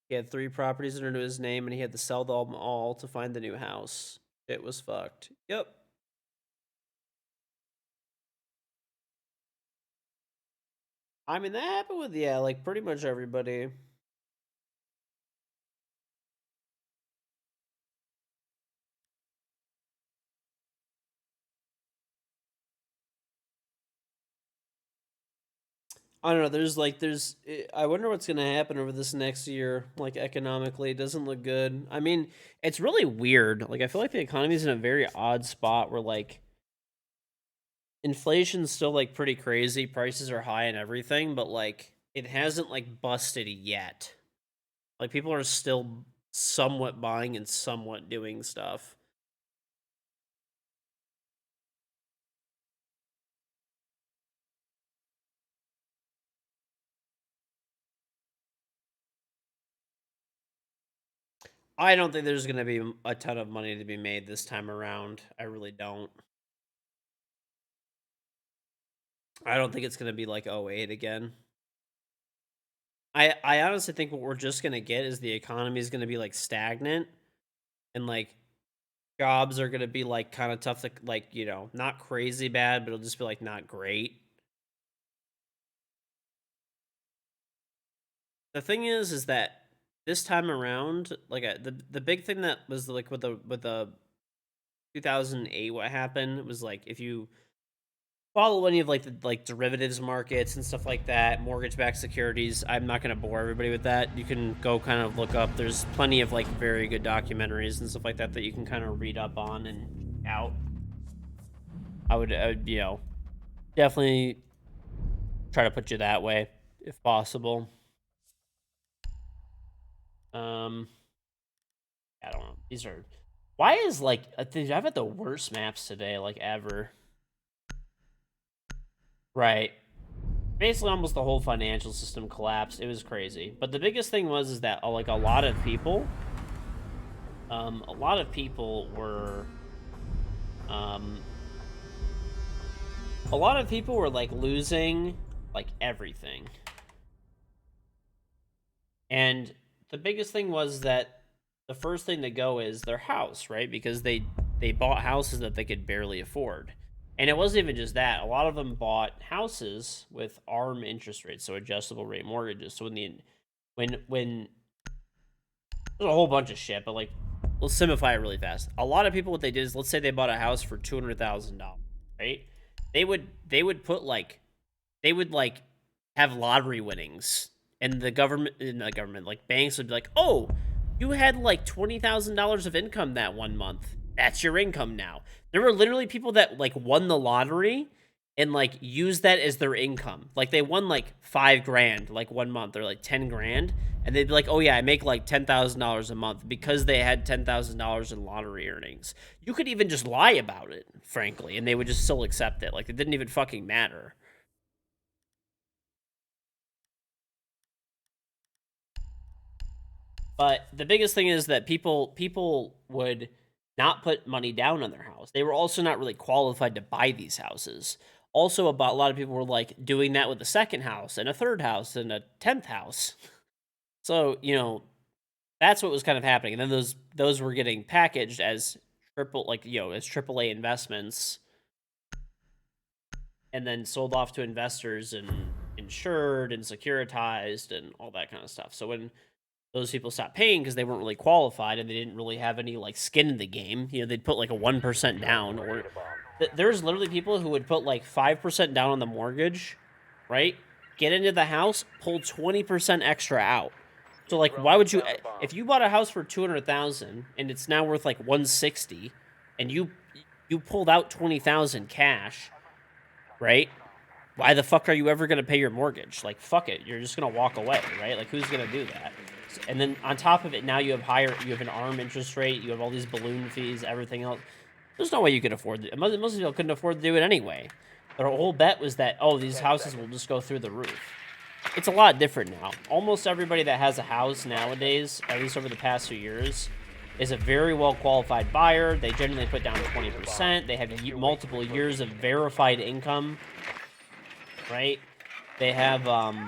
He had 3 properties under his name and he had to sell them all to find the new house. It was fucked. Yep. I mean, that happened with, pretty much everybody. I don't know. I wonder what's going to happen over this next year, economically. It doesn't look good. I mean, it's really weird. I feel like the economy's in a very odd spot where, inflation's still, pretty crazy. Prices are high and everything, but, it hasn't, busted yet. People are still somewhat buying and somewhat doing stuff. I don't think there's going to be a ton of money to be made this time around. I really don't. I don't think it's going to be like 08 again. I honestly think what we're just going to get is the economy is going to be stagnant and jobs are going to be kind of tough to not crazy bad, but it'll just be not great. The thing is that this time around, the big thing that was with the 2008 what happened was if you follow any of the derivatives markets and stuff like that, mortgage-backed securities. I'm not going to bore everybody with that. You can go kind of look up. There's plenty of very good documentaries and stuff like that that you can kind of read up on and out. I would definitely try to put you that way if possible. I don't know. These are. Why is I've had the worst maps today ever. Right. Basically, almost the whole financial system collapsed. It was crazy. But the biggest thing was that a lot of people were losing everything. And the biggest thing was that the first thing to go is their house, right? Because they bought houses that they could barely afford. And it wasn't even just that. A lot of them bought houses with ARM interest rates, so adjustable rate mortgages. So when there's a whole bunch of shit, but let's simplify it really fast. A lot of people, what they did is, let's say they bought a house for $200,000, right? They would have lottery winnings, and the government, banks would be like, oh, you had $20,000 of income that one month. That's your income now. There were literally people that won the lottery and used that as their income. They won $5,000 one month or 10 grand, and they'd be like, oh yeah, I make $10,000 a month because they had $10,000 in lottery earnings. You could even just lie about it, frankly, and they would just still accept it. It didn't even fucking matter. But the biggest thing is that people would not put money down on their house. They were also not really qualified to buy these houses. also, a lot of people were like doing that with a second house and a third house and a 10th house. So, you know, that's what was kind of happening. And then those were getting packaged as as AAA investments, and then sold off to investors and insured and securitized and all that kind of stuff. So when those people stopped paying because they weren't really qualified and they didn't really have any like skin in the game, you know, they'd put like a 1% down, or there's literally people who would put like 5% down on the mortgage, right? Get into the house, pull 20% extra out. So like, why would you, if you bought a house for 200,000 and it's now worth like 160, and you pulled out 20,000 cash, right? Why the fuck are you ever gonna pay your mortgage? Like, fuck it, you're just gonna walk away, right? Like, who's gonna do that? And then on top of it, now you have an ARM interest rate, you have all these balloon fees, everything else. There's no way you could afford it. Most people couldn't afford to do it anyway. Their whole bet was that, oh, these houses will just go through the roof. It's a lot different now. Almost everybody that has a house nowadays, at least over the past few years, is a very well-qualified buyer. They generally put down 20%. They have multiple years of verified income, right? They have, law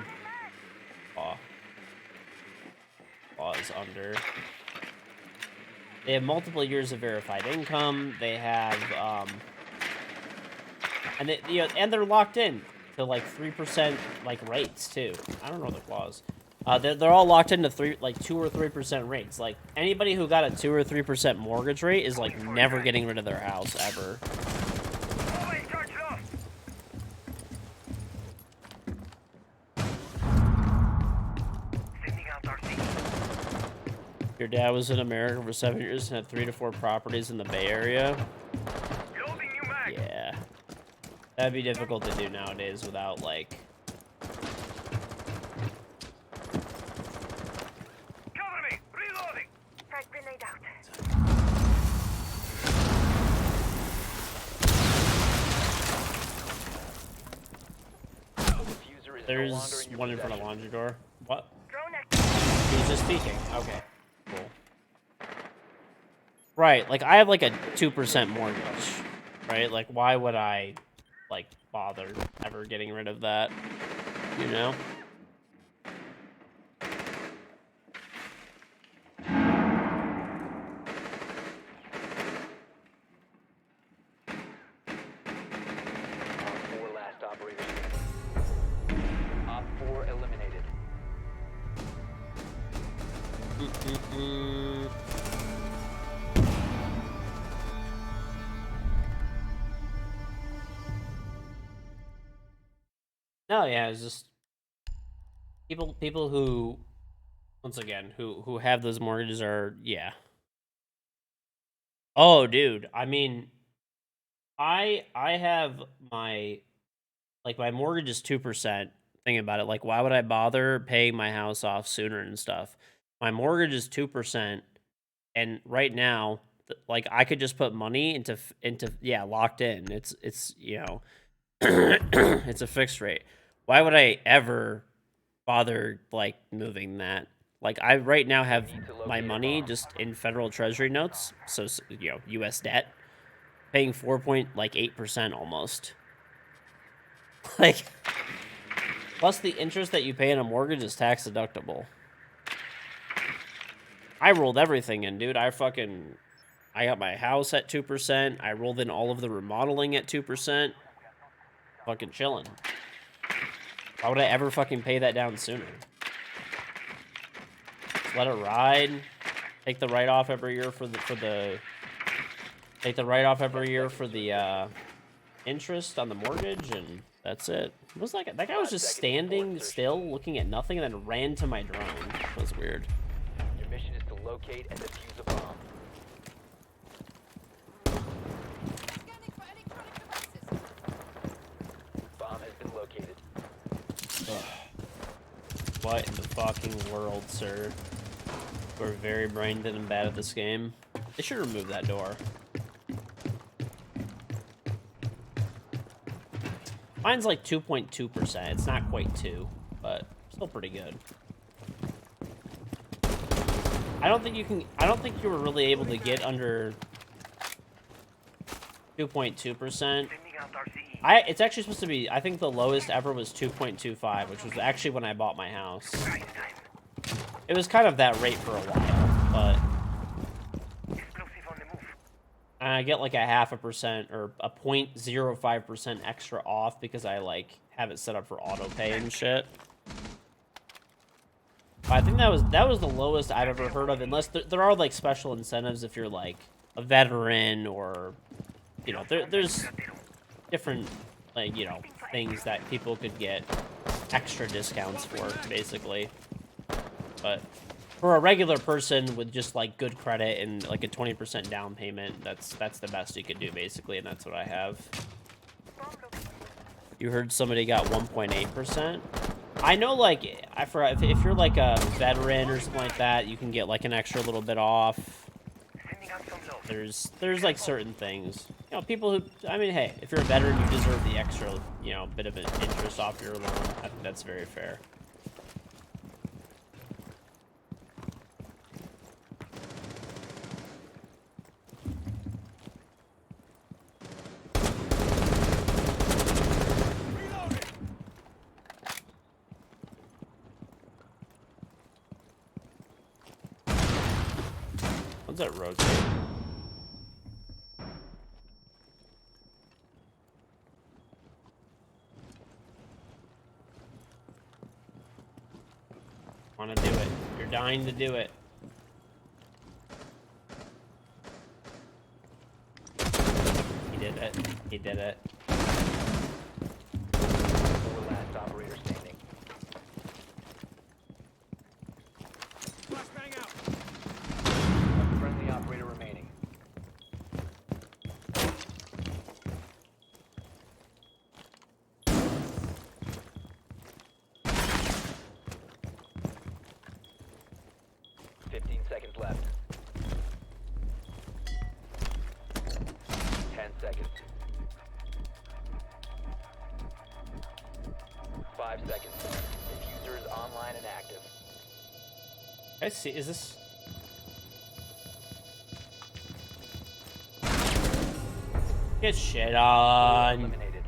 is under. They have multiple years of verified income. They have, and they, you know, and they're locked in to like 3% like rates too. I don't know the clause. They're all locked into 2 or 3% rates. Like, anybody who got a 2 or 3% mortgage rate is like never getting rid of their house ever. Your dad was in America for 7 years and had 3 to 4 properties in the Bay Area. Yeah. That'd be difficult to do nowadays without, like... Cover me! Reloading! Frag grenade out. Diffuser is no longer There's in your one in front of possession. laundry door. What? Drone active. He was just speaking. Okay. Cool. Right, like, I have, like, a 2% mortgage, right? Like, why would I, like, bother ever getting rid of that, you know? Op 4 last operator. Op 4 eliminated. No, yeah, it's just people who, once again, who have those mortgages are, yeah. Oh, dude, I mean, I have my, like, my mortgage is 2%. Think about it. Like, why would I bother paying my house off sooner and stuff? My mortgage is 2%, and right now, like, I could just put money into yeah, locked in. It's you know, it's a fixed rate. Why would I ever bother, like, moving that? Like, I right now have my money just in federal treasury notes, so, you know, US debt, paying 4.8% almost. Like, plus the interest that you pay on a mortgage is tax deductible. I rolled everything in, dude. I got my house at 2%. I rolled in all of the remodeling at 2%. Fucking chilling. Why would I ever fucking pay that down sooner? Just let it ride. Take the write-off every year for the take the write-off every year for the interest on the mortgage, and that's it. It was like that guy was just standing still, looking at nothing, and then ran to my drone. That was weird. Your mission is to locate and defuse a bomb. Bomb has been located. What in the fucking world, sir? We're very brain dead and bad at this game. They should remove that door. Mine's like 2.2%. It's not quite 2, but still pretty good. I don't think you were really able to get under 2.2%. Sending out RCE. It's actually supposed to be, I think the lowest ever was 2.25, which was actually when I bought my house. It was kind of that rate for a while, but I get like a 0.5% or a 0.05% extra off because I like have it set up for auto pay and shit. But I think that was the lowest I've ever heard of, unless there are like special incentives if you're like a veteran or, you know, there's different like, you know, things that people could get extra discounts for, basically. But for a regular person with just like good credit and like a 20% down payment, that's the best you could do, basically, and that's what I have. You heard somebody got 1.8%. I know, like, if you're like a veteran or something like that, you can get like an extra little bit off. There's like certain things, you know, people who, I mean, hey, if you're a veteran, you deserve the extra, you know, bit of an interest off your loan. I think that's very fair. What's that rotate? Want to do it. You're dying to do it. He did it. He did it. 4 last operator standing. Flashbang out. One friendly operator remaining. Seconds left. 10 seconds. 5 seconds. Diffuser is online and active. I see. Is this? Get shit on. Eliminated.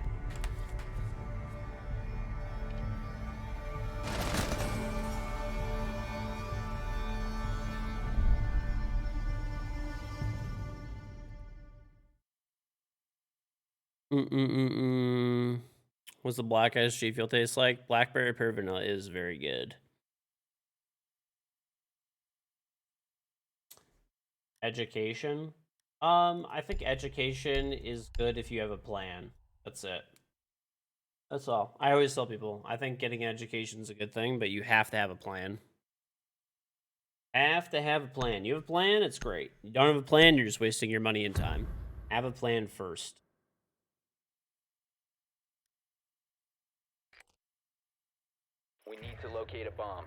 What's the black ice G Fuel taste like? Blackberry pear vanilla is very good. Education. I think education is good if you have a plan. That's it. That's all. I always tell people, I think getting an education is a good thing, but you have to have a plan. Have to have a plan. You have a plan, it's great. You don't have a plan, you're just wasting your money and time. Have a plan first. We need to locate a bomb.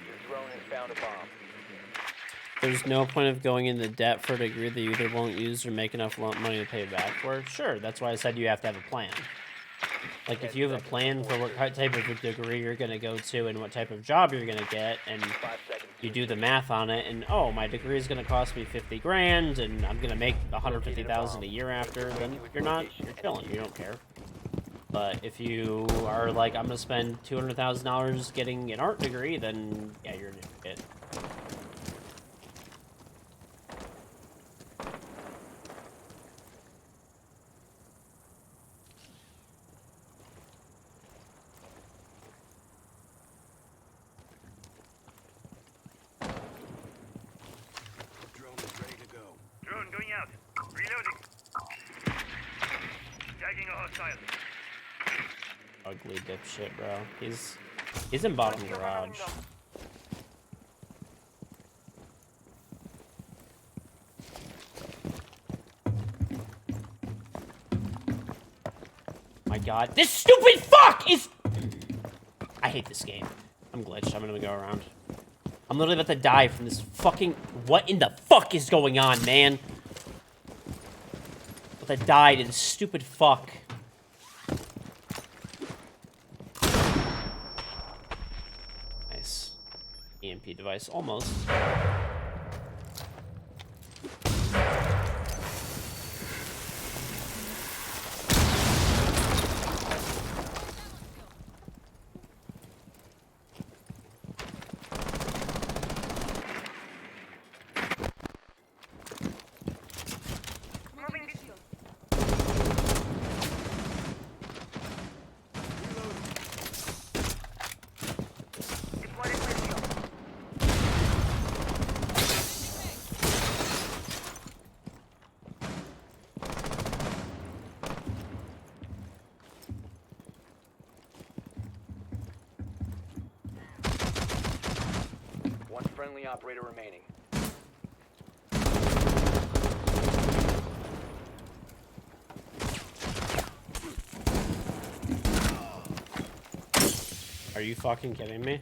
Your drone has found a bomb. There's no point of going into debt for a degree that you either won't use or make enough money to pay back for. Sure, that's why I said you have to have a plan. Like, if you have a plan for what type of degree you're going to go to and what type of job you're going to get, and you do the math on it, and, oh, my degree is going to cost me 50 grand, and I'm going to make 150,000 a year after, then you're chilling, you don't care. But if you are like, I'm going to spend $200,000 getting an art degree, then, yeah, you're an idiot. Drone is ready to go. Drone going out. Reloading. Tagging a hostile. Ugly dipshit, bro. He's in bottom garage. My god. This stupid fuck is... I hate this game. I'm glitched. I'm gonna go around. I'm literally about to die from this fucking... What in the fuck is going on, man? I'm about to die to this stupid fuck. Nice. EMP device, almost. Moving this shield. Deployed this shield. One friendly operator remaining. Are you fucking kidding me?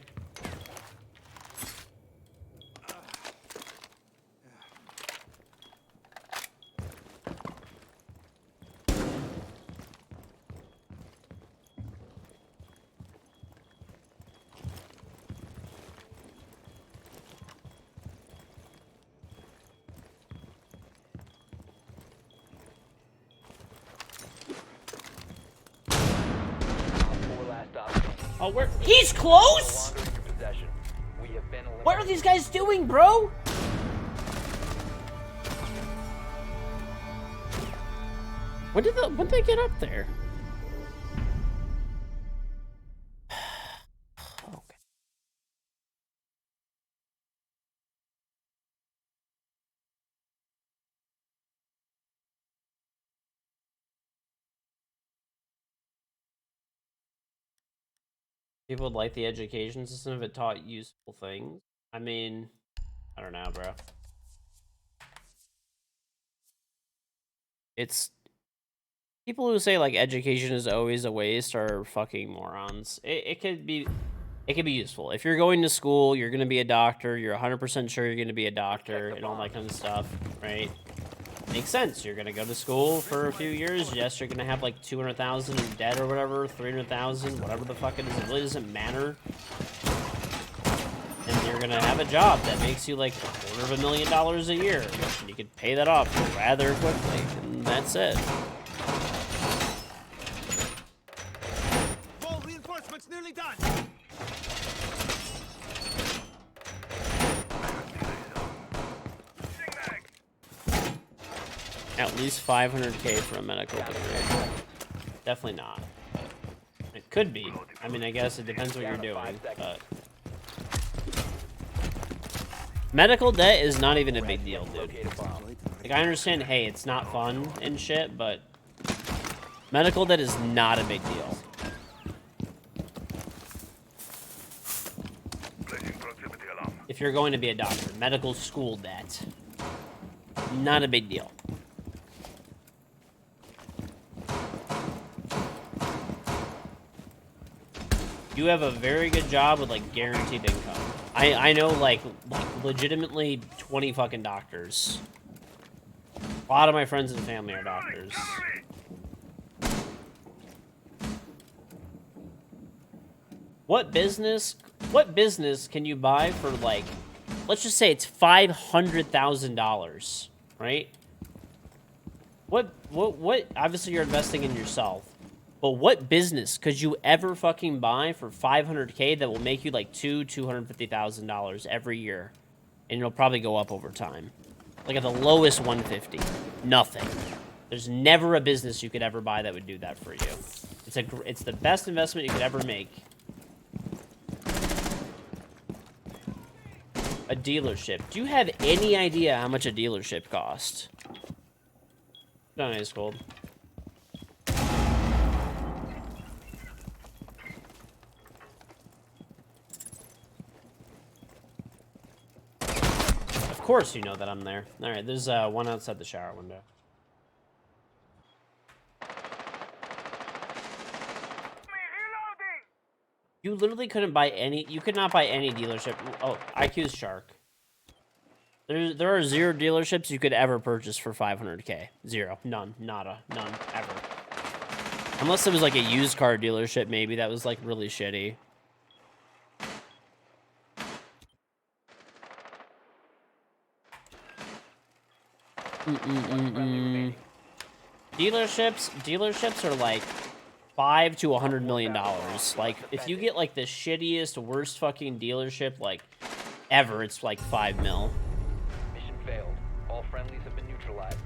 Four last options. Oh, where? He's No close? longer in your possession. We have been eliminated. What are these guys doing, bro? When did they get up there? Okay. People would like the education system if it taught useful things. I mean, I don't know, bro. It's people who say like education is always a waste are fucking morons. It could be useful. If you're going to school, you're going to be a doctor, you're 100% sure you're going to be a doctor and all that kind of stuff, right? Makes sense. You're going to go to school for a few years. Yes, you're going to have like 200,000 in debt or whatever, 300,000, whatever the fuck it is. It really doesn't matter. And you're going to have a job that makes you like $250,000 a year. And you could pay that off rather quickly. And that's it. All reinforcements nearly done. At least 500K for a medical degree. Definitely not. It could be. I mean, I guess it depends what you're doing. But medical debt is not even a big deal, dude. Like, I understand, hey, it's not fun and shit, but medical debt is not a big deal. Placing proximity alarm. If you're going to be a doctor, medical school debt, not a big deal. You have a very good job with like guaranteed income. I know like legitimately 20 fucking doctors. A lot of my friends and family are doctors. What business can you buy for like, let's just say it's $500,000, right? What obviously you're investing in yourself. But what business could you ever fucking buy for 500K that will make you like $250,000 every year? And it'll probably go up over time. Like at the lowest 150. Nothing. There's never a business you could ever buy that would do that for you. It's the best investment you could ever make. A dealership. Do you have any idea how much a dealership costs? No, it's cold. Of course you know that I'm there. Alright, there's one outside the shower window. Reloading! You literally couldn't buy any. You could not buy any dealership. Oh, IQ's Shark. There are 0 dealerships you could ever purchase for 500K. 0. None. Nada. None. Ever. Unless it was like a used car dealership, maybe that was like really shitty. Dealerships are like $5 to $100 million. Like if you get like the shittiest, worst fucking dealership like ever, it's like 5 mil. Mission failed. All friendlies have been neutralized.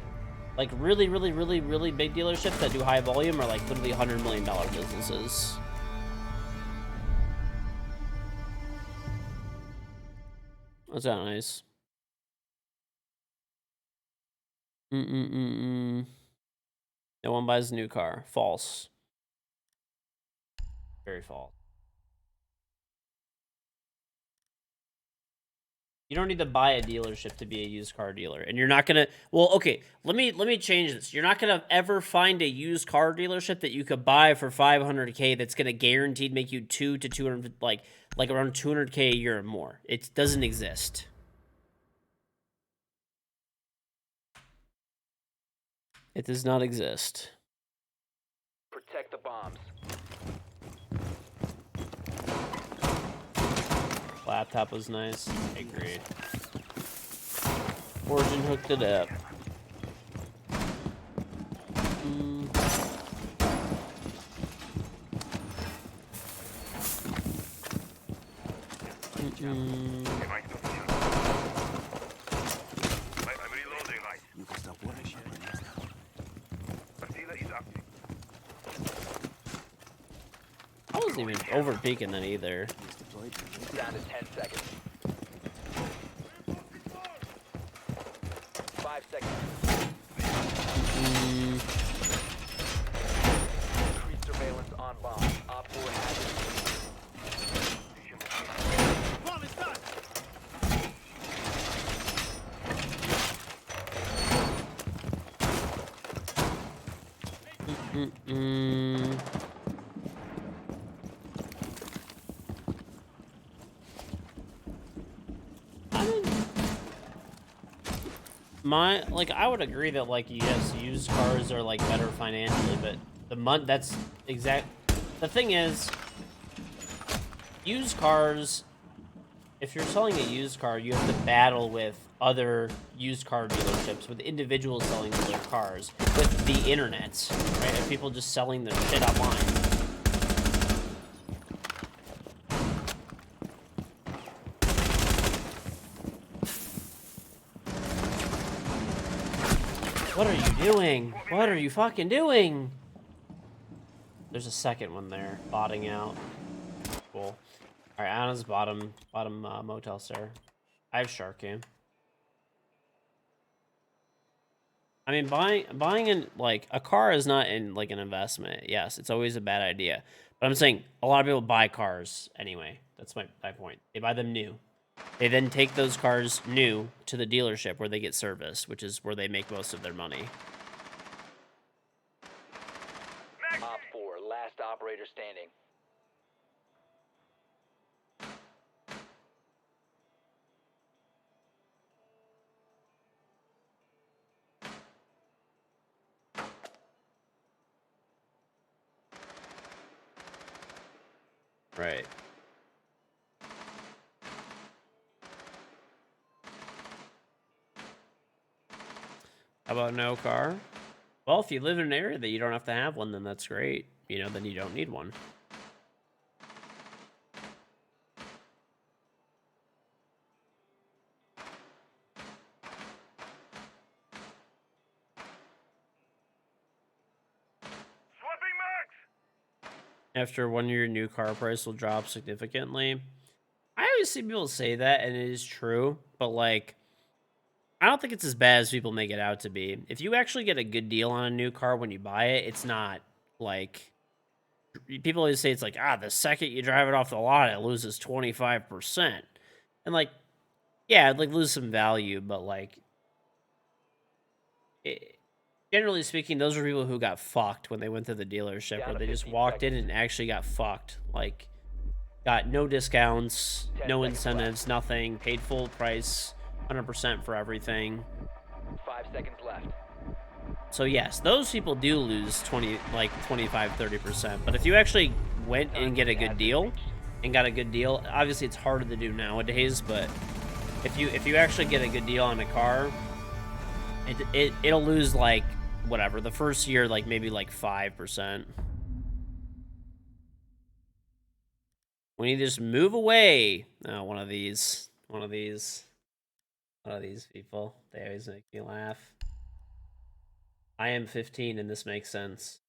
Like really, really, really, really big dealerships that do high volume are like literally $100 million businesses. That's not nice. No one buys a new car. False. Very false. You don't need to buy a dealership to be a used car dealer, and you're not gonna. Well, okay. Let me change this. You're not gonna ever find a used car dealership that you could buy for 500K that's gonna guaranteed make you 2 to 200, like around 200K a year or more. It doesn't exist. It does not exist. Protect the bombs. Laptop was nice. I agree. Origin hooked it up. I'm reloading. You can stop worrying about grenades now. Partida is active. I wasn't even over peeking that either. It's deployed. Down to 10 seconds. 5 seconds. Increased surveillance on bomb. Op 4 has it. Bomb is done. I would agree that like yes, used cars are like better financially, but the thing is, used cars, if you're selling a used car, you have to battle with other used car dealerships, with individuals selling their cars, with the internet, right? And people just selling their shit online. What are you doing? What are you fucking doing? There's a second one there, botting out. Cool. All right, Anna's bottom motel stair. I have shark game. I mean, buying in like a car is not in like an investment. Yes, it's always a bad idea. But I'm saying a lot of people buy cars anyway. That's my point. They buy them new. They then take those cars new to the dealership where they get service, which is where they make most of their money. Op 4, last operator standing. Right. How about no car? Well, if you live in an area that you don't have to have one, then that's great. You know, then you don't need one. Swapping mags! After 1 year, new car price will drop significantly. I always see people say that, and it is true, but like, I don't think it's as bad as people make it out to be. If you actually get a good deal on a new car when you buy it, it's not like, people always say it's like, the second you drive it off the lot, it loses 25%. And like, yeah, it'd like lose some value, but like, generally speaking, those are people who got fucked when they went to the dealership, Down where to they just 15 walked in seconds. and actually got fucked. Like, got no discounts, 10 no seconds incentives, nothing, paid full price, 100% for everything. 5 seconds left. So yes, those people do lose 25, 30%. But if you actually went and get a good deal, obviously it's harder to do nowadays, but if you actually get a good deal on a car, it'll lose like whatever, the first year, like maybe like 5%. We need to just move away. Oh, one of these people. They always make me laugh. I am 15 and this makes sense.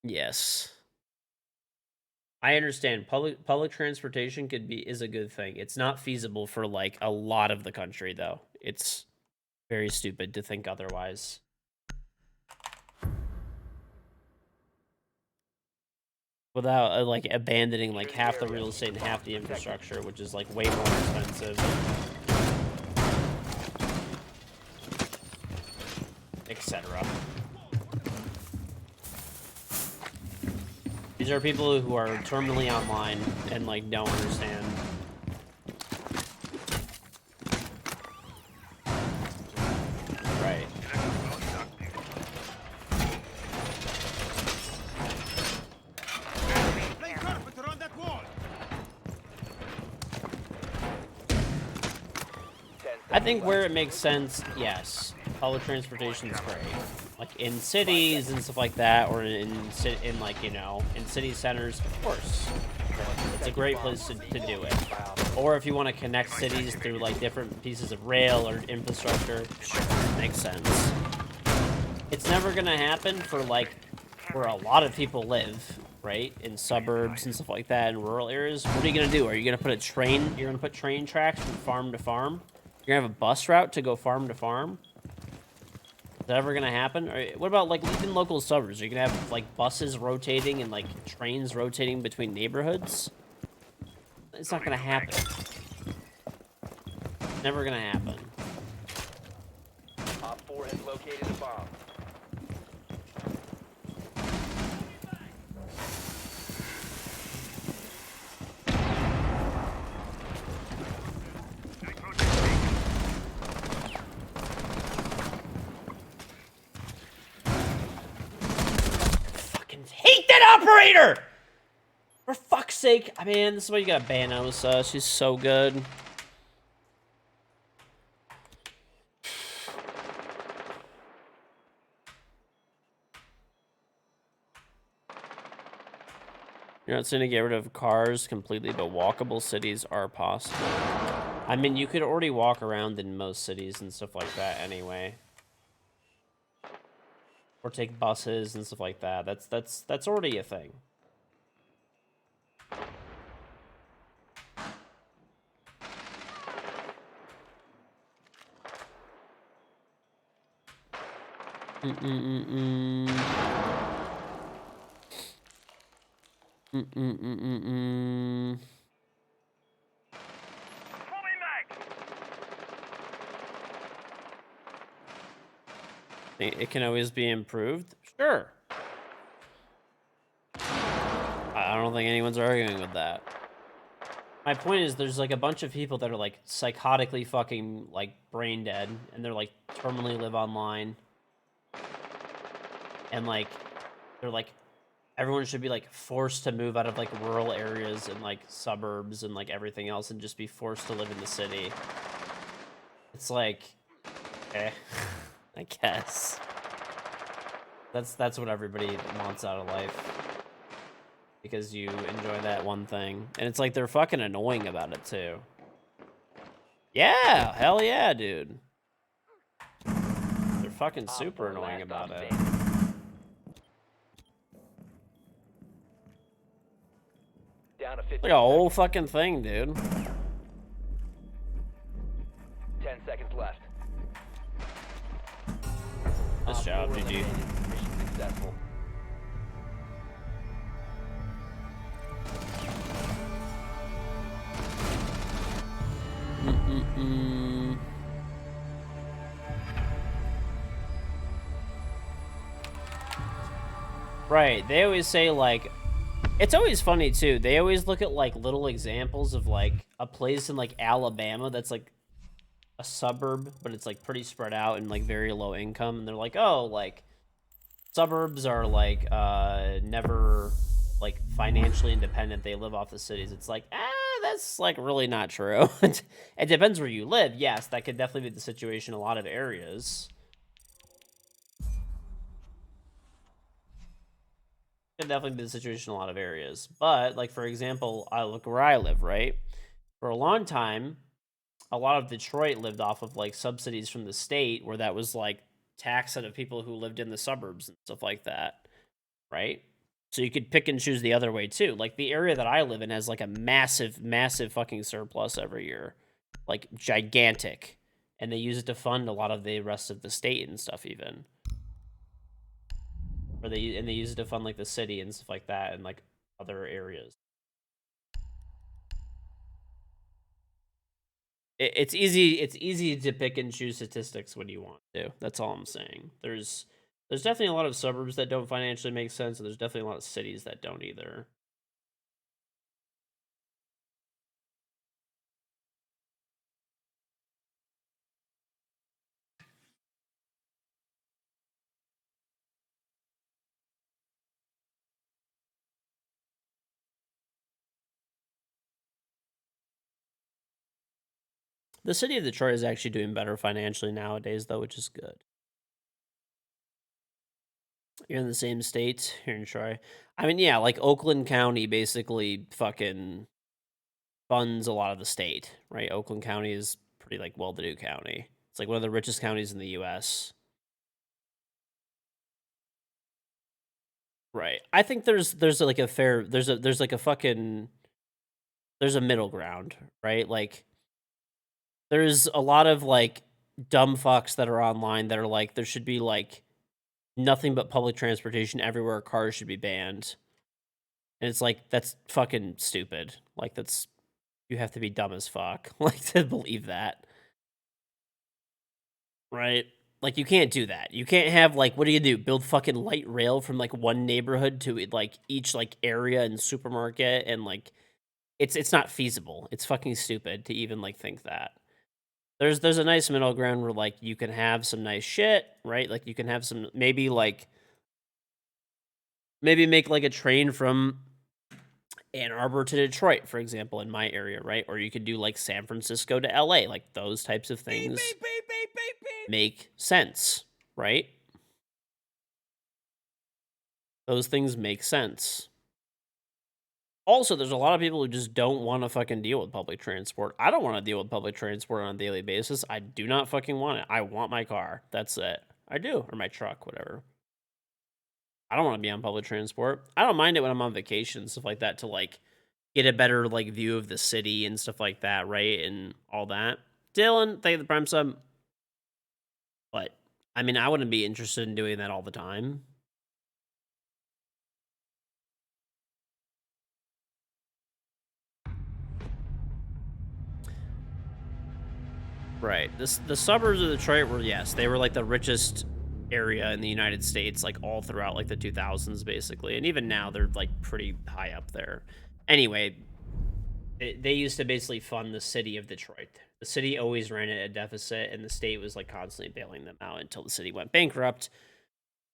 Yes. I understand public transportation is a good thing. It's not feasible for like a lot of the country though. It's very stupid to think otherwise. Without like abandoning like half the real estate and half the infrastructure, which is like way more expensive, etc. These are people who are terminally online and like don't understand. Right. Lay carpenter on that wall. I think where it makes sense, yes, public transportation is great. Like in cities and stuff like that, or in like, you know, in city centers, of course. It's a great place to do it. Or if you want to connect cities through like different pieces of rail or infrastructure, sure, makes sense. It's never gonna happen for like where a lot of people live, right? In suburbs and stuff like that, in rural areas. What are you gonna do? Are you gonna put you're gonna put train tracks from farm to farm? You're gonna have a bus route to go farm to farm? Is that ever gonna happen? Or what about like even local suburbs? Are you gonna have like buses rotating and like trains rotating between neighborhoods? It's not gonna happen. Never gonna happen. Op 4 has located a bomb. Fucking hate that operator! For fuck's sake. I mean, this is why you gotta ban Osa. She's so good. You're not saying to get rid of cars completely, but walkable cities are possible. I mean, you could already walk around in most cities and stuff like that anyway. Or take buses and stuff like that. That's already a thing. It can always be improved? Sure. I don't think anyone's arguing with that. My point is there's like a bunch of people that are like psychotically fucking like brain dead and they're like terminally live online. And like they're like everyone should be like forced to move out of like rural areas and like suburbs and like everything else and just be forced to live in the city. It's like I guess. That's what everybody wants out of life. Because you enjoy that one thing. And it's like they're fucking annoying about it too. Yeah, hell yeah, dude. They're fucking super annoying about it. Down to 15 Like a whole fucking thing, dude. 10 seconds left. Nice job, GG. Mission successful. Right. They always say, like, it's always funny, too. They always look at, like, little examples of, like, a place in, like, Alabama that's, like, a suburb, but it's, like, pretty spread out and, like, very low income. And they're like, oh, like, suburbs are, like, never, like, financially independent. They live off the cities. It's like, that's, like, really not true. It depends where you live. Yes, that could definitely be the situation in a lot of areas. Could definitely be the situation in a lot of areas. But, like, for example, I look where I live, right? For a long time, a lot of Detroit lived off of, like, subsidies from the state, where that was, like, tax out of people who lived in the suburbs and stuff like that, right? So you could pick and choose the other way, too. Like, the area that I live in has, like, a massive, massive fucking surplus every year. Like, gigantic. And they use it to fund a lot of the rest of the state and stuff, even. Or they use it to fund, like, the city and stuff like that, and, like, other areas. It's easy to pick and choose statistics when you want to. That's all I'm saying. There's definitely a lot of suburbs that don't financially make sense, and there's definitely a lot of cities that don't either. The city of Detroit is actually doing better financially nowadays, though, which is good. You're in the same state here in Troy. I mean, yeah, like Oakland County basically fucking funds a lot of the state, right? Oakland County is pretty, like, well-to-do county. It's like one of the richest counties in the U.S. Right. I think there's like a fair there's like a fucking there's a middle ground, right? Like, there's a lot of, like, dumb fucks that are online that are like, there should be, like, nothing but public transportation everywhere. Cars should be banned. And it's like, that's fucking stupid. Like, that's, you have to be dumb as fuck, like, to believe that. Right? Like, you can't do that. You can't have, like, what do you do? Build fucking light rail from, like, one neighborhood to, like, each, like, area and supermarket, and, like, it's not feasible. It's fucking stupid to even, like, think that. There's a nice middle ground where, like, you can have some nice shit, right? Like, you can have some, maybe make, like, a train from Ann Arbor to Detroit, for example, in my area, right? Or you could do, like, San Francisco to LA. Like, those types of things make sense, right? Those things make sense. Also, there's a lot of people who just don't want to fucking deal with public transport. I don't want to deal with public transport on a daily basis. I do not fucking want it. I want my car. That's it. I do. Or my truck, whatever. I don't want to be on public transport. I don't mind it when I'm on vacation, stuff like that, to, like, get a better, like, view of the city and stuff like that, right? And all that. Dylan, thank you for the prime sub. But, I mean, I wouldn't be interested in doing that all the time. Right. The suburbs of Detroit were, yes, they were, like, the richest area in the United States, like, all throughout, like, the 2000s, basically. And even now, they're, like, pretty high up there. Anyway, they used to basically fund the city of Detroit. The city always ran at a deficit, and the state was, like, constantly bailing them out until the city went bankrupt.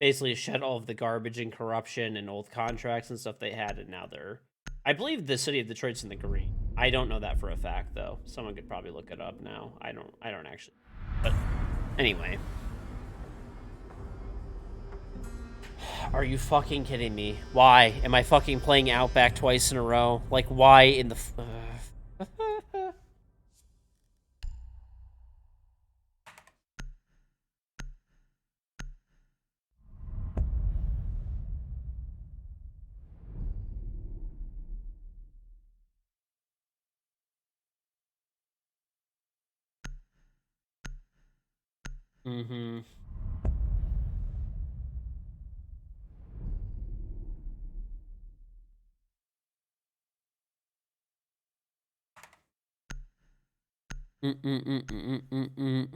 Basically shed all of the garbage and corruption and old contracts and stuff they had, and now they're... I believe the city of Detroit's in the green. I don't know that for a fact, though. Someone could probably look it up now. I don't actually. But anyway. Are you fucking kidding me? Why? Am I fucking playing Outback twice in a row? Like, why in the... Mm-hmm. Mm-mm-mm-mm-mm-mm.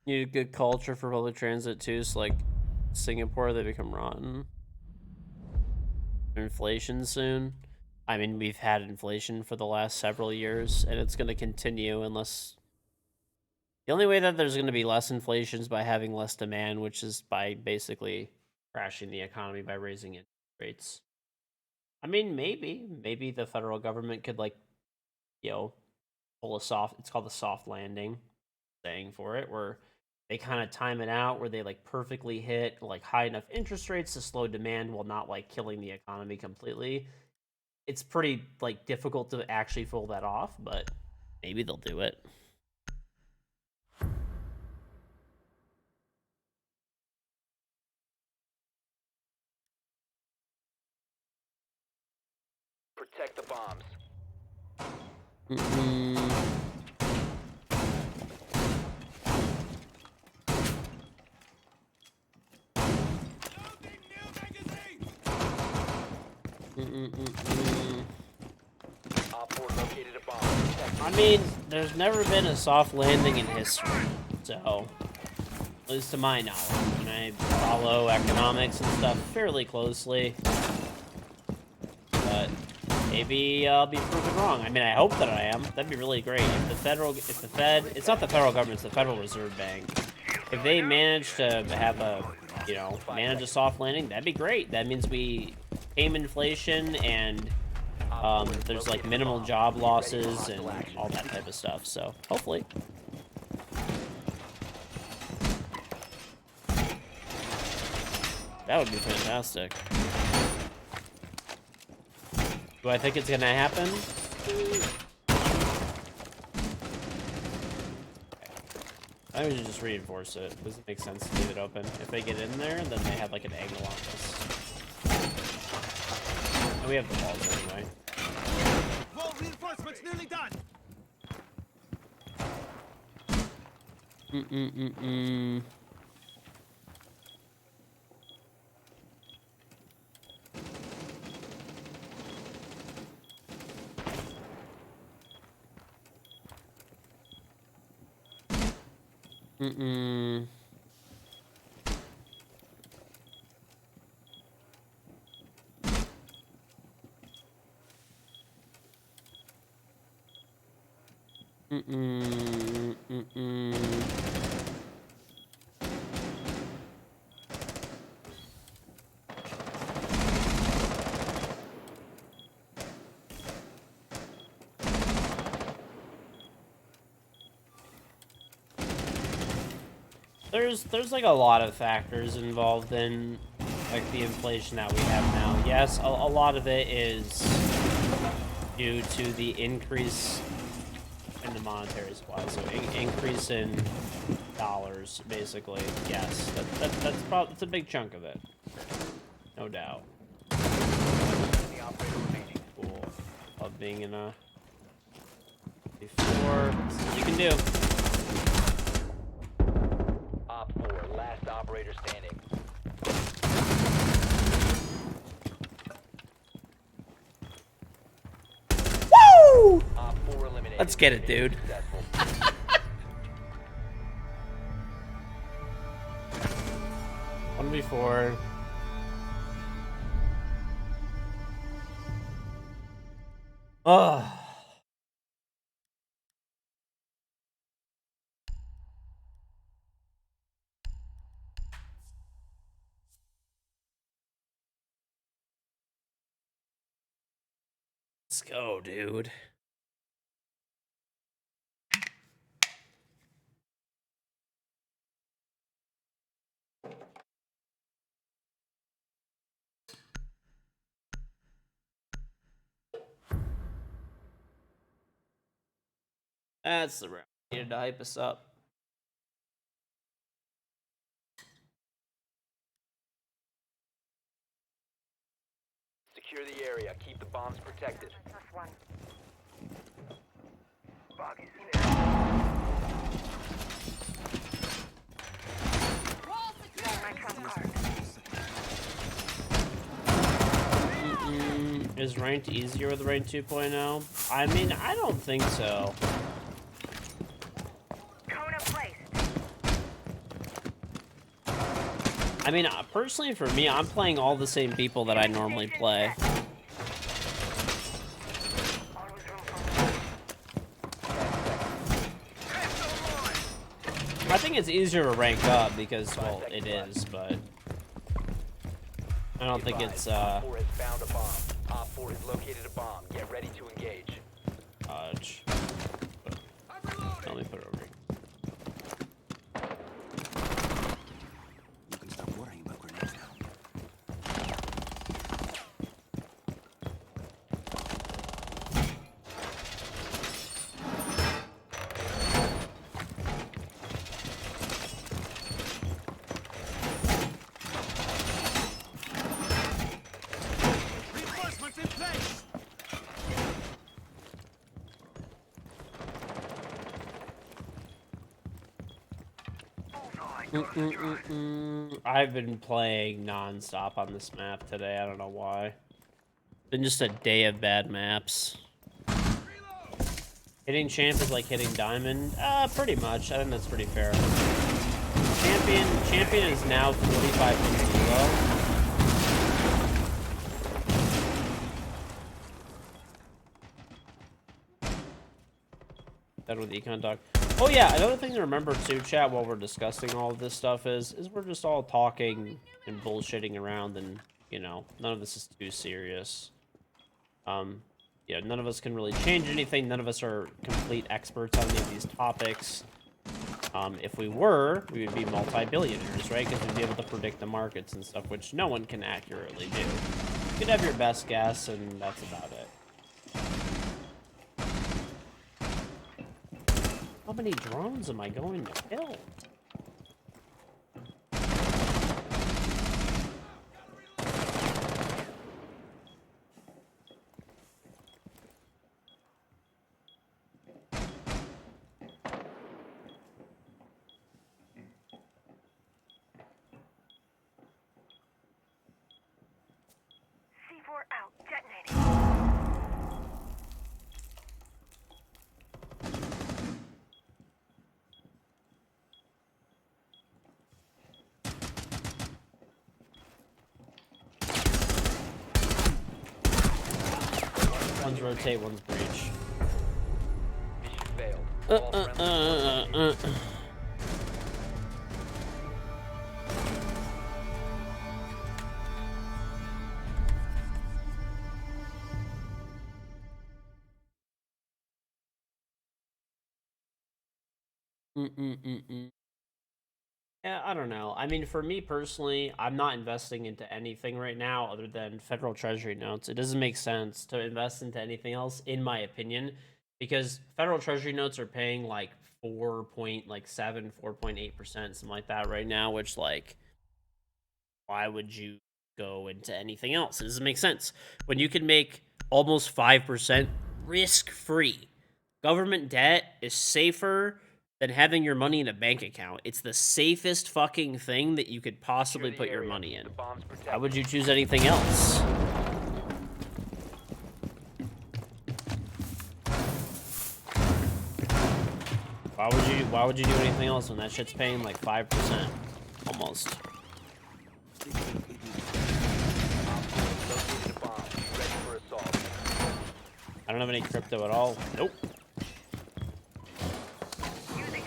You need good culture for public transit too, so like Singapore, they become rotten. Inflation soon. I mean, we've had inflation for the last several years, and it's going to continue unless... The only way that there's going to be less inflation is by having less demand, which is by basically crashing the economy by raising interest rates. I mean, maybe the federal government could, like, pull a soft... It's called the soft landing saying for it, where they kind of time it out, where they, like, perfectly hit, like, high enough interest rates to slow demand while not, like, killing the economy completely. It's pretty, like, difficult to actually pull that off, but maybe they'll do it. Protect the bombs. Op 4 located a bomb. Protect it. I mean, there's never been a soft landing in history, so at least to my knowledge, and I follow economics and stuff fairly closely, but maybe I'll be proven wrong. I mean, I hope that I am. That'd be really great. If the Fed, it's not the federal government, it's the Federal Reserve Bank. If they manage to have manage a soft landing, that'd be great. That means we tame inflation and there's like minimal job losses and all that type of stuff. So hopefully. That would be fantastic. Do I think it's gonna happen? I would just reinforce it. Does it make sense to leave it open? If they get in there, then they have like an angle on us. And we have the walls anyway. Wall reinforcements nearly done. There's like a lot of factors involved in like the inflation that we have now. Yes, a lot of it is due to the increase in the monetary supply, so increase in dollars, basically. Yes, that's a big chunk of it, no doubt. the operator remaining. Cool. Love being in a before. See what you can do. Op 4, last operator standing. Woo! Op 4 eliminated. Let's get it, dude. Successful. One before. Ugh. Let's go, dude. That's the round. Needed to hype us up. Secure the area. Keep the bombs protected. Plus one. Bogey's My trump card. Is ranked easier with rank 2.0? I mean, I don't think so. Kona placed. I mean, personally for me, I'm playing all the same people that I normally play. I think it's easier to rank up because, well, it is, but I don't think it's, Op 4 has found a bomb. Op 4 has located a bomb. Get ready to engage. dodge. Let me put it over here. You can stop worrying about grenades now. Reinforcements in place! I've been playing non-stop on this map today. I don't know why. Been just a day of bad maps. Hitting champ is like hitting diamond. Pretty much. I think that's pretty fair. Champion is now 45 elo. That with econ talk. Oh yeah, another thing to remember too, chat, while we're discussing all of this stuff is we're just all talking and bullshitting around, and you know, none of this is too serious. Yeah, none of us can really change anything. None of us are complete experts on any of these topics. If we were, we would be multi-billionaires, right? Because we'd be able to predict the markets and stuff, which no one can accurately do. You could have your best guess, and that's about it. How many drones am I going to kill? C4 out. Detonating. One's rotate, one's breach. Mission failed. All friendly Yeah, I don't know. I mean, for me personally, I'm not investing into anything right now other than federal treasury notes. It doesn't make sense to invest into anything else, in my opinion, because federal treasury notes are paying like 4.8%, something like that right now, which like, why would you go into anything else? It doesn't make sense. When you can make almost 5% risk-free. Government debt is safer than having your money in a bank account. It's the safest fucking thing that you could possibly secure put the your area. money in. The bomb's protected. Why would you choose anything else? Why would you do anything else when that shit's paying like 5%? Almost. Located a bomb. Ready for assault. I don't have any crypto at all. Nope.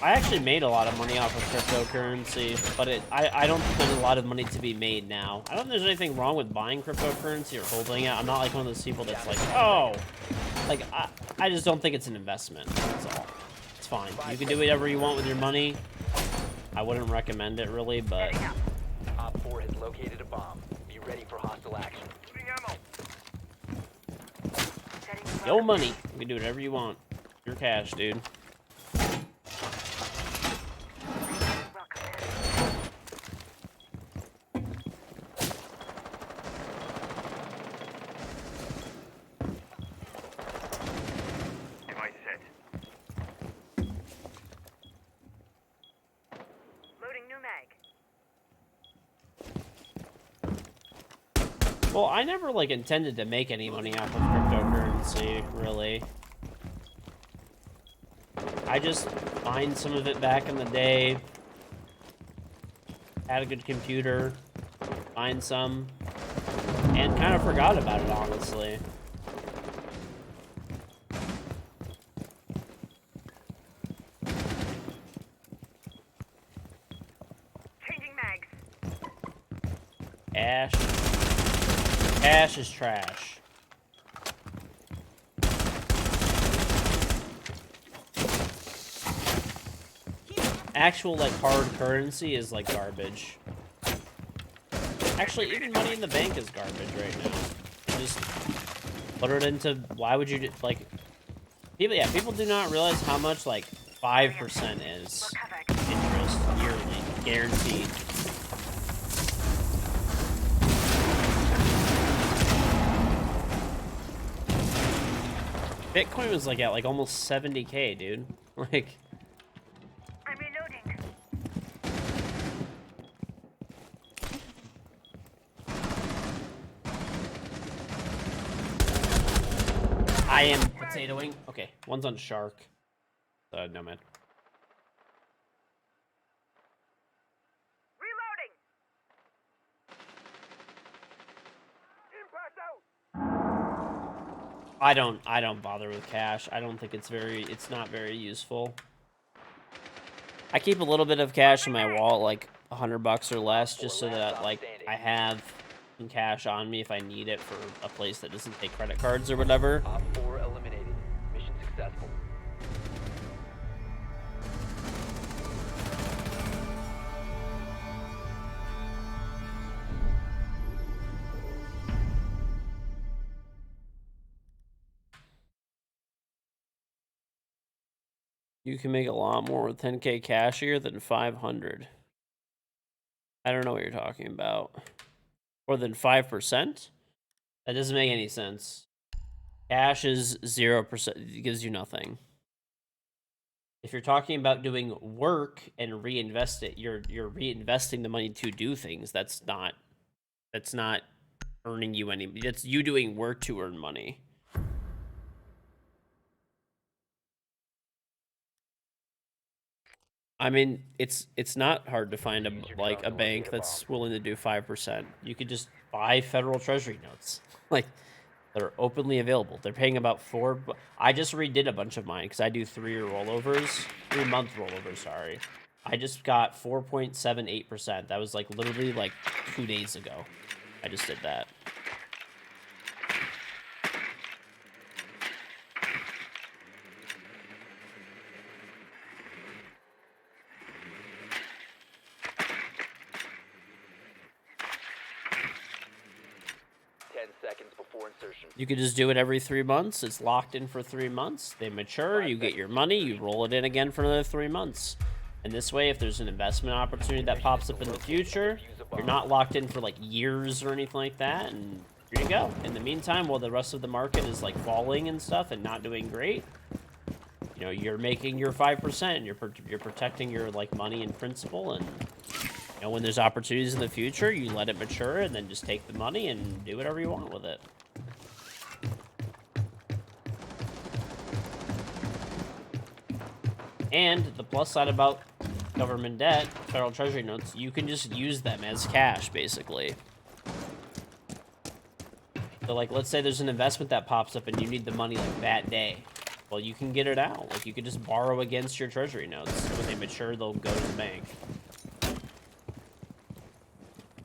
I actually made a lot of money off of cryptocurrency, but I don't think there's a lot of money to be made now. I don't think there's anything wrong with buying cryptocurrency or holding it. I'm not like one of those people that's like, oh, like I just don't think it's an investment. That's all. It's fine. You can do whatever you want with your money. I wouldn't recommend it really, but Op 4 has located a bomb. Be ready for hostile action. Shooting ammo. yo money. You can do whatever you want. Your cash, dude. Device set. Loading new mag. Well, I never like intended to make any money off of cryptocurrency, really. I just mined some of it back in the day. had a good computer, find some, and kind of forgot about it, honestly. Changing mags. Cash. Cash is trash. Actual, like, hard currency is, like, garbage. Actually, even money in the bank is garbage right now. You just put it into... Why would you... Like... People do not realize how much, like, 5% is interest yearly. Guaranteed. Bitcoin was, like, at, like, almost 70K, dude. Like... I'm reloading. I am potatoing. Okay, one's on shark. No, man. Reloading. Impact out! I don't bother with cash. I don't think it's not very useful. I keep a little bit of cash in my wallet, like $100 or less, just so that, like, I have some cash on me if I need it for a place that doesn't take credit cards or whatever. Op 4 eliminated. Mission successful. You can make a lot more with 10K cash here than 500. I don't know what you're talking about. More than 5%? That doesn't make any sense. Cash is 0%. It gives you nothing. If you're talking about doing work and reinvest it, you're reinvesting the money to do things. That's not earning you any. That's you doing work to earn money. I mean, it's not hard to find a bank that's willing to do 5%. You could just buy federal treasury notes, like, that are openly available. They're paying about I just redid a bunch of mine because I do 3-year rollovers, 3-month rollovers. Sorry, I just got 4.78%. That was like literally like 2 days ago. I just did that. Seconds before insertion. You could just do it every 3 months. It's locked in for 3 months. They mature, you get your money, you roll it in again for another 3 months. And this way, if there's an investment opportunity that pops up in the future, you're not locked in for like years or anything like that, and here you go. In the meantime, while the rest of the market is like falling and stuff and not doing great, you know, you're making your 5%, and you're protecting your like money and principal, and you know, when there's opportunities in the future, you let it mature and then just take the money and do whatever you want with it. And the plus side about government debt, federal treasury notes, you can just use them as cash, basically. So, like, let's say there's an investment that pops up and you need the money, like, that day. Well, you can get it out. Like, you could just borrow against your treasury notes. When they mature, they'll go to the bank.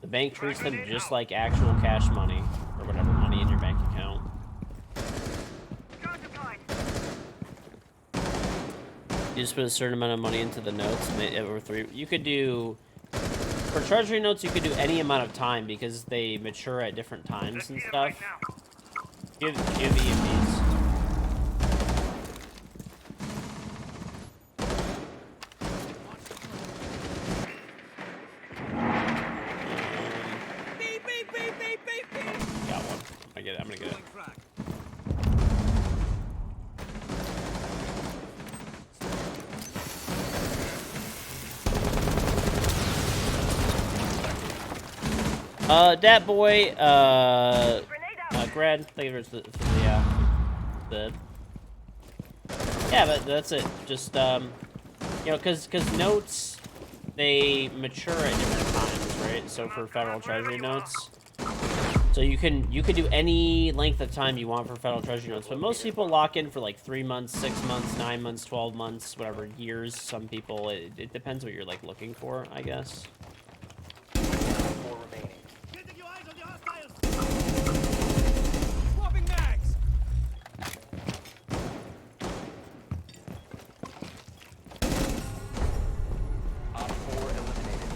The bank treats them just like actual cash money, or whatever money in your bank account. You just put a certain amount of money into the notes, and they over 3. You could do, for treasury notes, you could do any amount of time because they mature at different times and stuff. Give EMPs. Got one. I'm gonna get it. Dat boy, Grad, thank you for the yeah, but that's it. Just, you know, cause notes, they mature at different times. right? So for federal treasury notes. So you could do any length of time you want for federal treasury notes, but most people lock in for like 3 months, 6 months, 9 months, 12 months, whatever, years. Some people, it depends what you're like looking for, I guess. 4 remaining. Getting your eyes on the hostiles! Swapping mags! Op 4 eliminated.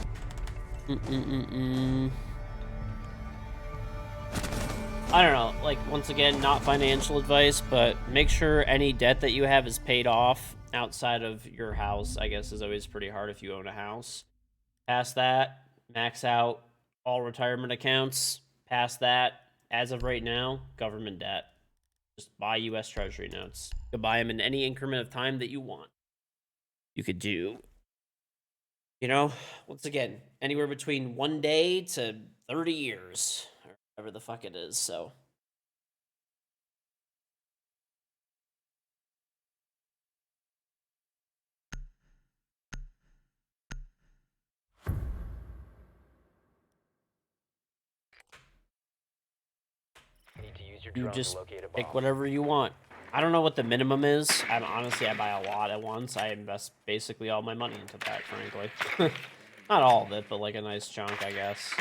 I don't know, like, once again, not financial advice, but make sure any debt that you have is paid off outside of your house, I guess, is always pretty hard if you own a house. Past that, max out all retirement accounts. Past that, as of right now, government debt. Just buy US Treasury notes. You can buy them in any increment of time that you want. You could do, you know, once again, anywhere between 1 day to 30 years, or whatever the fuck it is, so. Need to use your You drone just to locate a bomb. pick whatever you want. I don't know what the minimum is. Honestly, I buy a lot at once. I invest basically all my money into that, frankly. Not all of it, but like a nice chunk, I guess.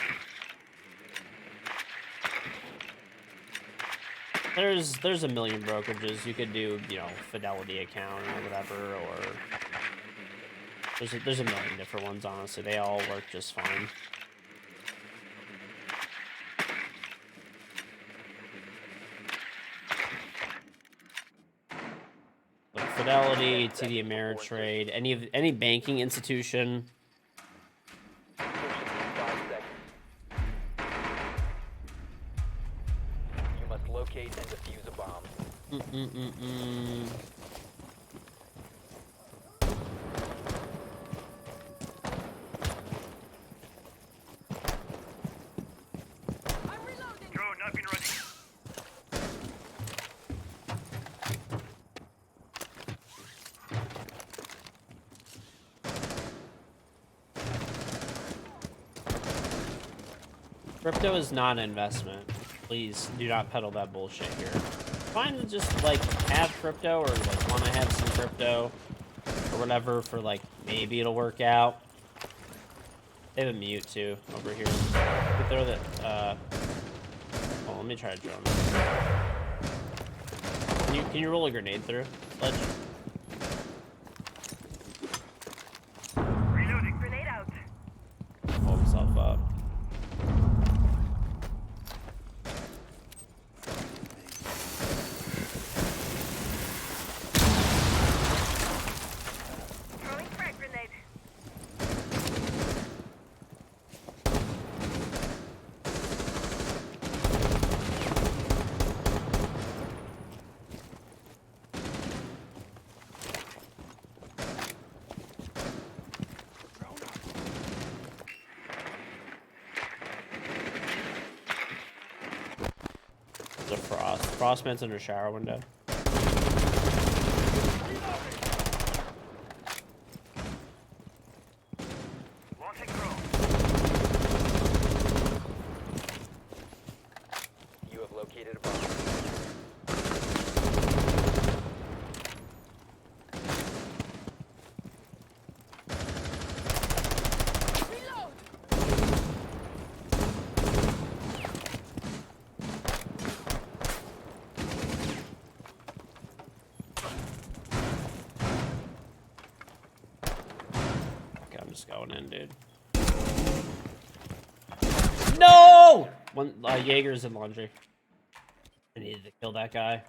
There's a million brokerages. You could do, you know, Fidelity account or whatever, or there's a million different ones, honestly. They all work just fine. Like Fidelity, TD Ameritrade, any banking institution. 5 seconds. You must locate and defuse a bomb. Drone up and running. Crypto is not an investment. Please do not peddle that bullshit here. Fine to just like have crypto or like want to have some crypto or whatever for like maybe it'll work out. They have a mute too over here. You can throw the oh, let me try a drone. Can you roll a grenade through? Sledge? Reloading. Grenade out. Pull himself up. Throwing frag grenade. There's a frost. Frostman's under shower window. Launching drone. You have located a bomb. Okay, I'm just going in, dude. No! One Jaeger's in laundry. I needed to kill that guy.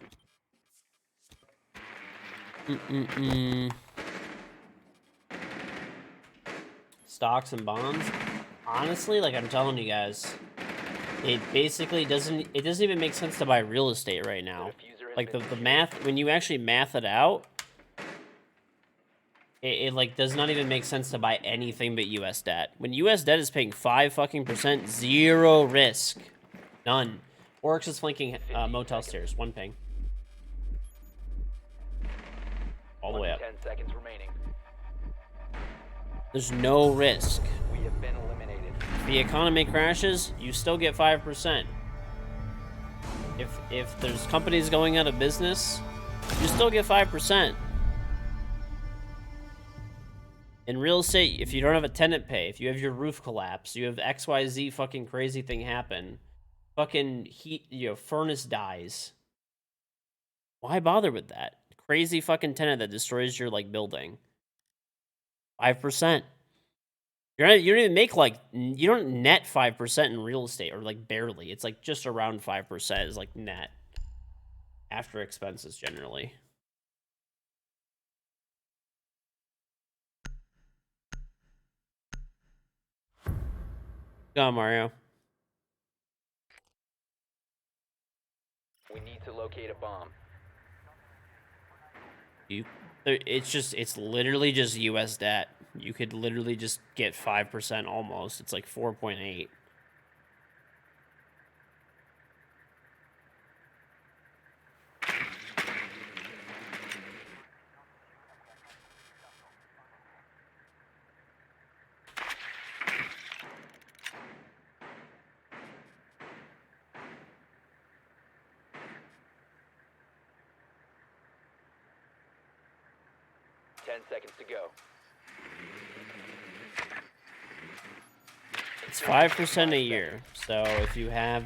Stocks and bonds. Honestly, like I'm telling you guys, it basically doesn't even make sense to buy real estate right now. Like the math, when you actually math it out, it like does not even make sense to buy anything but US debt. When US debt is paying 5% zero risk. None. Oryx is flanking motel stairs, 1 ping. All the way up. 10 seconds remaining. There's no risk. We have been eliminated. the economy crashes, you still get 5%. If there's companies going out of business, you still get 5%. In real estate, if you don't have a tenant pay, if you have your roof collapse, you have XYZ fucking crazy thing happen, fucking heat, furnace dies. Why bother with that? Crazy fucking tenant that destroys your like building. 5%. You don't even make you don't net 5% in real estate, or like barely. It's like just around 5% is like net after expenses generally. Go on, Mario. We need to locate a bomb. It's literally just US debt. You could literally just get 5% almost. It's like 4.8. Seconds to go. It's 5% a year. So if you have,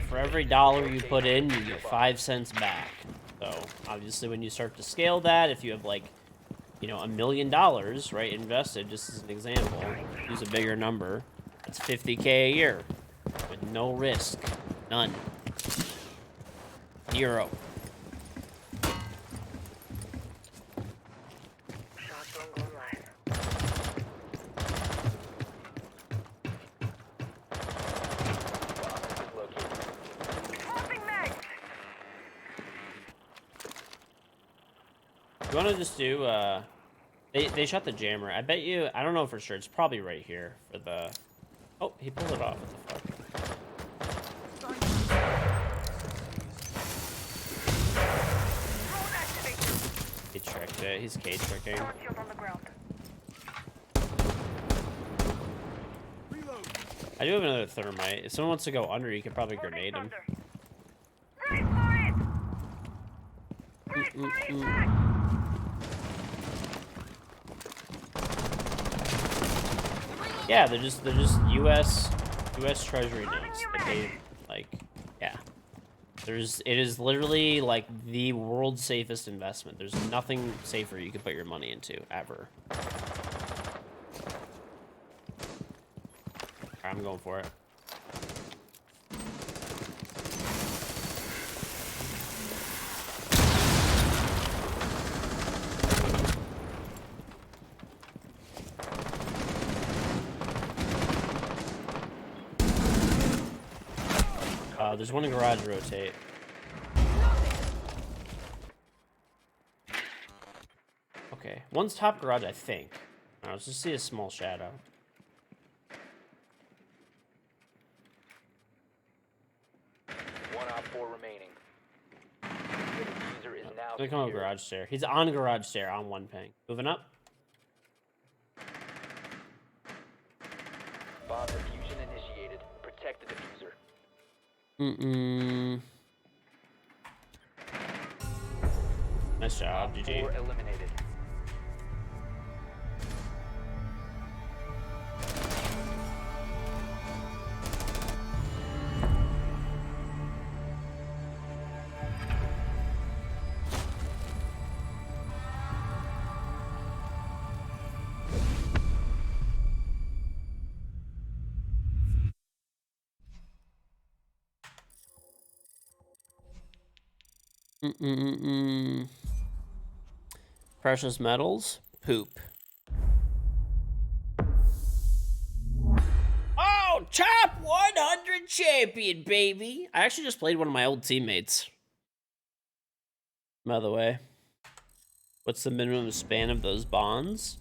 for every dollar you put in, you get 5 cents back. So obviously when you start to scale that, if you have like, $1 million, right, invested, just as an example, use a bigger number, that's $50K a year with no risk, none, 0. You want to just do, they shot the jammer. I bet you, I don't know for sure, it's probably right here for the, oh, he pulled it off, what the fuck. He tricked it, he's K-tricking. I do have another thermite. If someone wants to go under, you could probably grenade him. Yeah, they're just US Treasury notes that they like. Yeah, it is literally like the world's safest investment. There's nothing safer you could put your money into ever. I'm going for it. There's one in garage rotate. Okay, one's top garage, I think. Let's just see a small shadow. One op 4 remaining. The diffuser is now Gonna come up secured. garage stair. He's on garage stair on 1 ping. Moving up. Bomb diffusion initiated. Protect the diffuser. Nice job, Op GG. 4 eliminated. Precious metals, poop. Oh, top 100 champion, baby! I actually just played one of my old teammates. By the way, what's the minimum span of those bonds?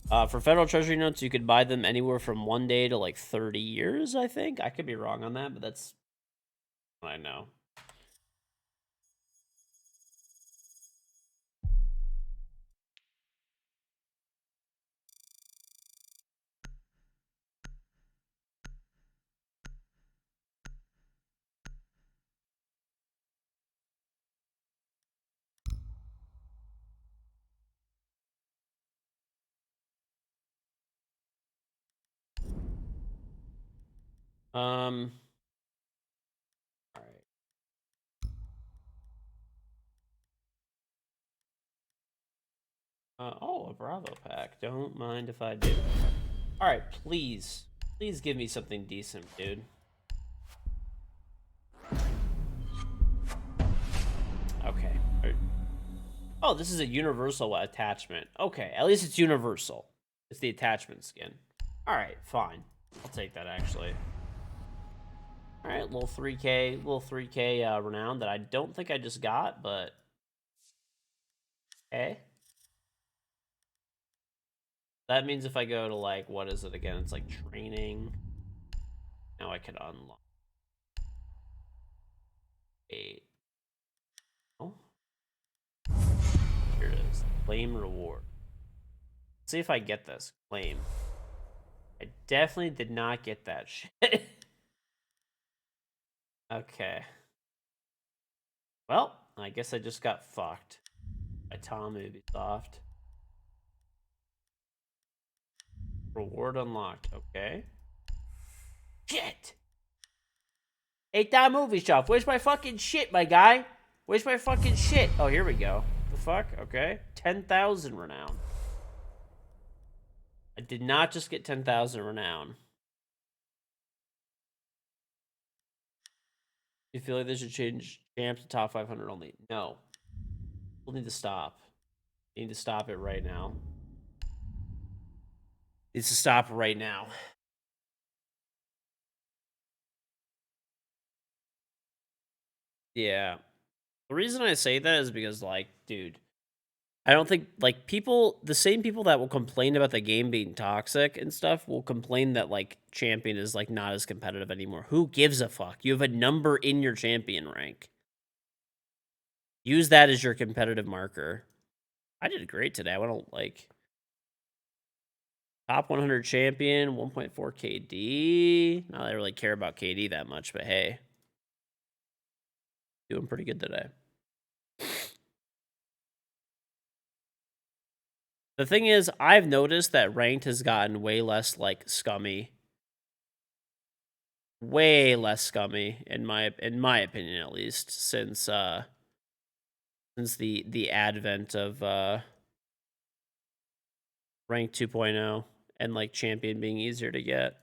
For federal treasury notes, you could buy them anywhere from 1 day to like 30 years, I think. I could be wrong on that, but that's what I know. All right. Oh, a Bravo pack. Don't mind if I do. All right, please. Please give me something decent, dude. Okay. Oh, this is a universal attachment. Okay, at least it's universal. It's the attachment skin. All right, fine. I'll take that, actually. All right, little 3K renown that I don't think I just got, but... Okay. That means if I go to, like, what is it again? It's like training. Now I can unlock. 8. Oh. Here it is. Claim reward. Let's see if I get this. Claim. I definitely did not get that shit. Okay. Well, I guess I just got fucked by Tom Ubisoft. Reward unlocked. Okay. Shit! 8-time movie shop. Where's my fucking shit, my guy? Where's my fucking shit? Oh, here we go. The fuck? Okay. 10,000 renown. I did not just get 10,000 renown. You feel like they should change champs to top 500 only? No. We'll need to stop. Need to stop it right now. Needs to stop right now. Yeah. The reason I say that is because, like, dude, I don't think, like, people, the same people that will complain about the game being toxic and stuff will complain that, like, champion is, like, not as competitive anymore. Who gives a fuck? You have a number in your champion rank. Use that as your competitive marker. I did great today. I went to, like, top 100 champion, 1.4 KD. Not that I really care about KD that much, but hey. Doing pretty good today. The thing is, I've noticed that ranked has gotten way less, like, scummy. Way less scummy, in my opinion, at least, since the advent of rank 2.0 and, like, champion being easier to get.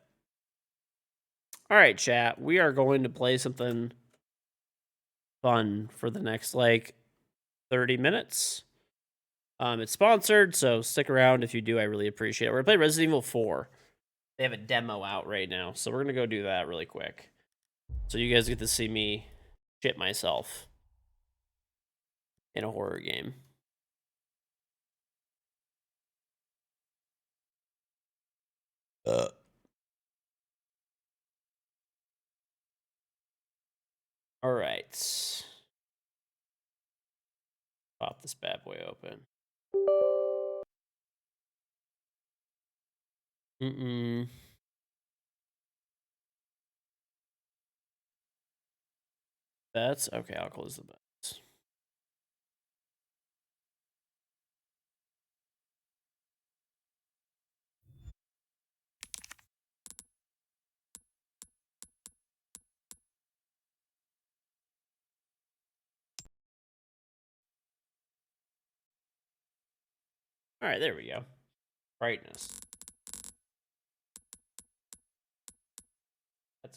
All right, chat. We are going to play something fun for the next, like, 30 minutes. It's sponsored, so stick around if you do. I really appreciate it. We're going to play Resident Evil 4. They have a demo out right now, so we're going to go do that really quick. So you guys get to see me shit myself in a horror game. All right. Pop this bad boy open. Bets? Okay, I'll close the bets. All right, there we go. Brightness.